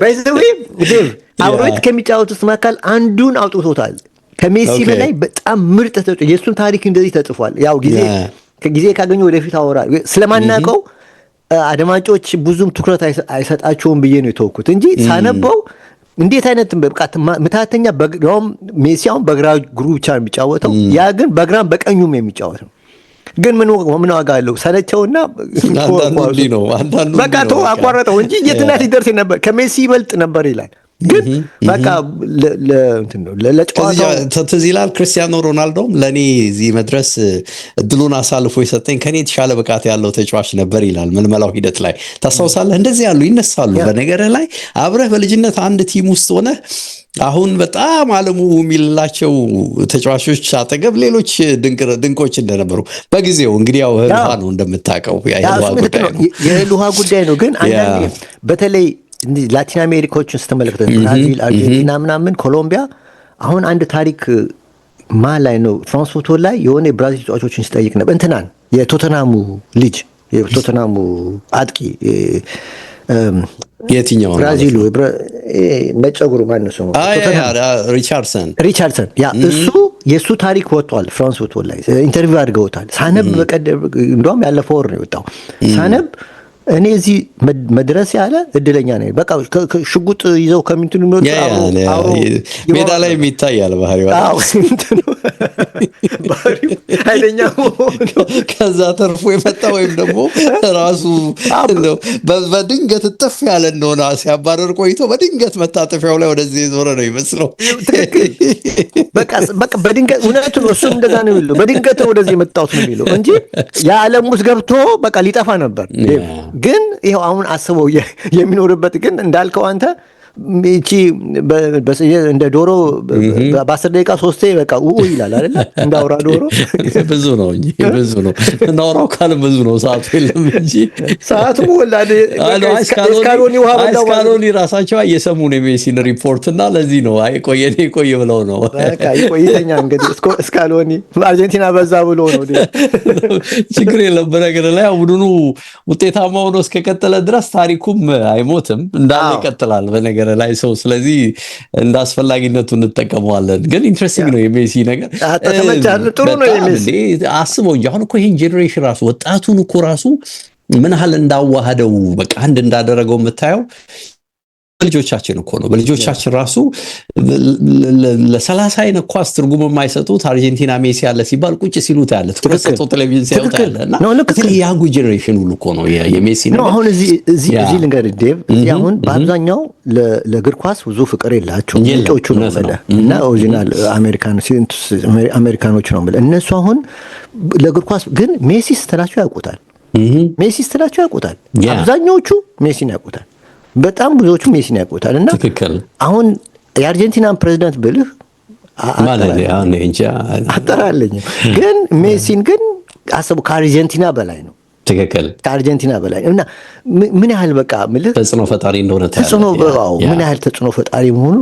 በዚህ አብሮት ከሚጫወቱት መካከል አንዱን አውጥቶታል። ከሜሲ በላይ በጣም ምርጥ ተጫዋች የእሱን ታሪክ እንደዚህ ተጽፏል። ያው ጊዜ ካገኘ ወደፊት አወራል። ስለማናውቀው አድማጮች ብዙም ትኩረት አይሰጣቸውም ብዬ ነው የተወኩት እንጂ ሳነበው እንዴት አይነት በቃ ምታተኛ ሜሲ አሁን በግራ እግሩ ብቻ ነው የሚጫወተው፣ ያ ግን በግራም በቀኙም የሚጫወተው ግን ምን ዋጋ አለው? ሰለቸውና በቃ አቋረጠው እንጂ የትና ሊደርስ ነበር ከሜሲ ይበልጥ ነበር ይላል። ግን በቃ ለጨዋታው ትዝ ይላል። ክርስቲያኖ ሮናልዶም ለእኔ እዚህ መድረስ እድሉን አሳልፎ የሰጠኝ ከኔ የተሻለ ብቃት ያለው ተጫዋች ነበር ይላል። ምልመላው ሂደት ላይ ታስታውሳለህ? እንደዚህ ያሉ ይነሳሉ። በነገርህ ላይ አብረህ በልጅነት አንድ ቲም ውስጥ ሆነ አሁን በጣም ዓለሙ የሚላቸው ተጫዋቾች አጠገብ ሌሎች ድንቆች እንደነበሩ በጊዜው እንግዲህ ያው ህልውሃ ነው እንደምታውቀው፣ የህልውሃ ጉዳይ ነው። ግን አንዳንዴ በተለይ ላቲን አሜሪካዎችን ስትመለከተ ብራዚል፣ አርጀንቲና ምናምን ኮሎምቢያ አሁን አንድ ታሪክ ላይ ነው ፍራንስ ፎቶ ላይ የሆነ የብራዚል ተጫዋቾችን ሲጠይቅ ነበር። እንትናን የቶተናሙ ልጅ የቶተናሙ አጥቂ የትኛው ብራዚሉ ነጭ ፀጉሩ ማነው ስሙ? ሪቻርድሰን ያ እሱ የእሱ ታሪክ ወጥቷል። ፍራንስ ፎቶ ላይ ኢንተርቪው አድርገውታል። ሳነብ በቀደም እንደውም ያለፈው ወር ነው የወጣው። ሳነብ እኔ እዚህ መድረስ ያለ እድለኛ ነኝ። በቃ ሽጉጥ ይዘው ከሚንቱ ነው ሜዳ ላይ የሚታያል ባህሪው ኃይለኛ ከዛ ተርፎ የመጣ ወይም ደግሞ ራሱ በድንገት እጥፍ ያለ እንደሆነ ሲያባረር ቆይቶ በድንገት መታጠፊያው ላይ ወደዚህ የዞረ ነው ይመስለው። በቃ በድንገት እውነቱ ነው። እሱም እንደዛ ነው የሚለው። በድንገት ነው ወደዚህ የመጣሁት ነው የሚለው እንጂ የዓለም ውስጥ ገብቶ በቃ ሊጠፋ ነበር። ግን ይኸው አሁን አስበው የሚኖርበት ግን እንዳልከው አንተ እቺ እንደ ዶሮ በ10 ደቂቃ 3 በቃ ይላል አይደል? እንዳውራ ዶሮ ብዙ ነው እንጂ ብዙ ነው እናውራው ካለ ብዙ ነው። ሰዓቱ የለም እንጂ ሰዓቱ ወላደ እስካሎኒ ውሃ በላው እስካሎኒ ራሳቸው እየሰሙ ነው ሜሲን ሪፖርት እና ለዚህ ነው ቆየ ብለው ነው በቃ ቆይተኛ እንግዲህ እስካሎኒ አርጀንቲና በዛ ብሎ ነው ችግር የለም። በነገር ላይ ቡድኑ ውጤታማ ሆኖ እስከቀጠለ ድረስ ታሪኩም አይሞትም እንዳለ ይቀጥላል በነገር ላይ ሰው። ስለዚህ እንደ አስፈላጊነቱ እንጠቀመዋለን። ግን ኢንትረስቲንግ ነው የሜሲ ነገር። ጥሩ ነው የሜሲ አስበው እንጂ አሁን እኮ ይሄን ጄኔሬሽን ራሱ ወጣቱን እኮ ራሱ ምን ያህል እንዳዋሃደው በቃ አንድ እንዳደረገው የምታየው ልጆቻችን እኮ ነው በልጆቻችን ራሱ ለ30 አይነት ኳስ ትርጉም የማይሰጡት አርጀንቲና ሜሲ ያለ ሲባል ቁጭ ሲሉት ያለ ትኩረት ሰጥቶ ቴሌቪዥን ሲያዩት ያለና ያንጉ ጄኔሬሽን ሁሉ እኮ ነው የሜሲ ነው። አሁን እዚህ ልንገር ዴቭ፣ እዚህ አሁን በአብዛኛው ለእግር ኳስ ብዙ ፍቅር የላቸው ምንጮቹ ነው ማለት እና ኦሪጂናል አሜሪካኖች ነው ማለት እነሱ አሁን ለእግር ኳስ ግን ሜሲ ስትላቸው ያውቁታል። ሜሲ ስትላቸው ያውቁታል። አብዛኛዎቹ ሜሲን ያውቁታል። በጣም ብዙዎቹ ሜሲን ያውቁታል። እና አሁን የአርጀንቲናን ፕሬዝዳንት ብልህ አጠራለኝ ግን ሜሲን ግን አሰቡ ከአርጀንቲና በላይ ነው። ትክክል ከአርጀንቲና በላይ እና ምን ያህል በቃ ምልህ ተጽዕኖ ፈጣሪ እንደሆነ ምን ያህል ተጽዕኖ ፈጣሪ መሆኑ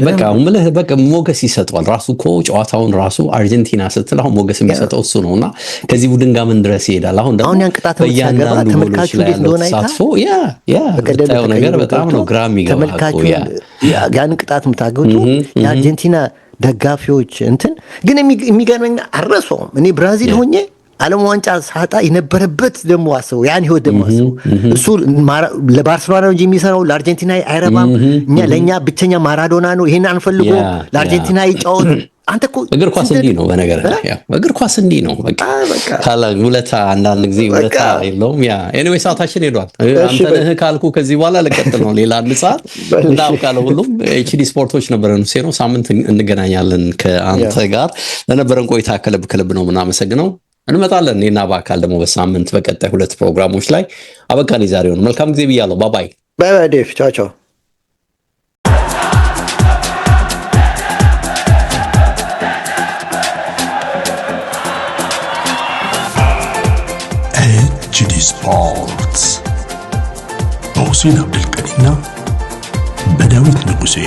በቃ ምልህ በቃ ሞገስ ይሰጠዋል። ራሱ እኮ ጨዋታውን ራሱ አርጀንቲና ስትል አሁን ሞገስ የሚሰጠው እሱ ነውና ከዚህ ቡድን ጋር ምን ድረስ ይሄዳል። አሁን ደግሞ ያን ቅጣት ተመልካቹ ተመልካቹ እንዴት እንደሆነ አይታው በቀደም ነገር በጣም ነው ግራ የሚገባው ተመልካቹ ያን ቅጣት ምታገቱ የአርጀንቲና ደጋፊዎች እንትን ግን የሚገርመኝ አረሰውም እኔ ብራዚል ሆኜ ዓለም ዋንጫ ሳጣ የነበረበት ደግሞ አስበው ያን ህይወት ደግሞ አስበው እሱ ለባርሴሎና ነው እንጂ የሚሰራው ለአርጀንቲና አይረባም። ለኛ ብቸኛ ማራዶና ነው። ይሄን አንፈልጎ ለአርጀንቲና ይጫወት። አንተ እኮ እግር ኳስ እንዲህ ነው። በነገር እግር ኳስ እንዲህ ነው። በቃ ካላ ውለታ አንዳንድ ጊዜ ውለታ የለውም። ኤኒዌይ ሰዓታችን ሄዷል። አንተ ነህ ካልኩ ከዚህ በኋላ ልቀጥል ነው ሌላ አንድ ሰዓት እንዳው ካለ ሁሉም ኤችዲ ስፖርቶች ነበረን። ነው ሳምንት እንገናኛለን ከአንተ ጋር። ለነበረን ቆይታ ከልብ ነው ምናመሰግነው። እንመጣለን እኔና በአካል ደግሞ በሳምንት በቀጣይ 2 ፕሮግራሞች ላይ አበቃን። ዛሬውን መልካም ጊዜ ብያለሁ። ባይ ባይ ዴቭ ቻው ቻው። ኤችዲ ስፖርትስ በሁሴን አብዱልቀኒና በዳዊት ንጉሴ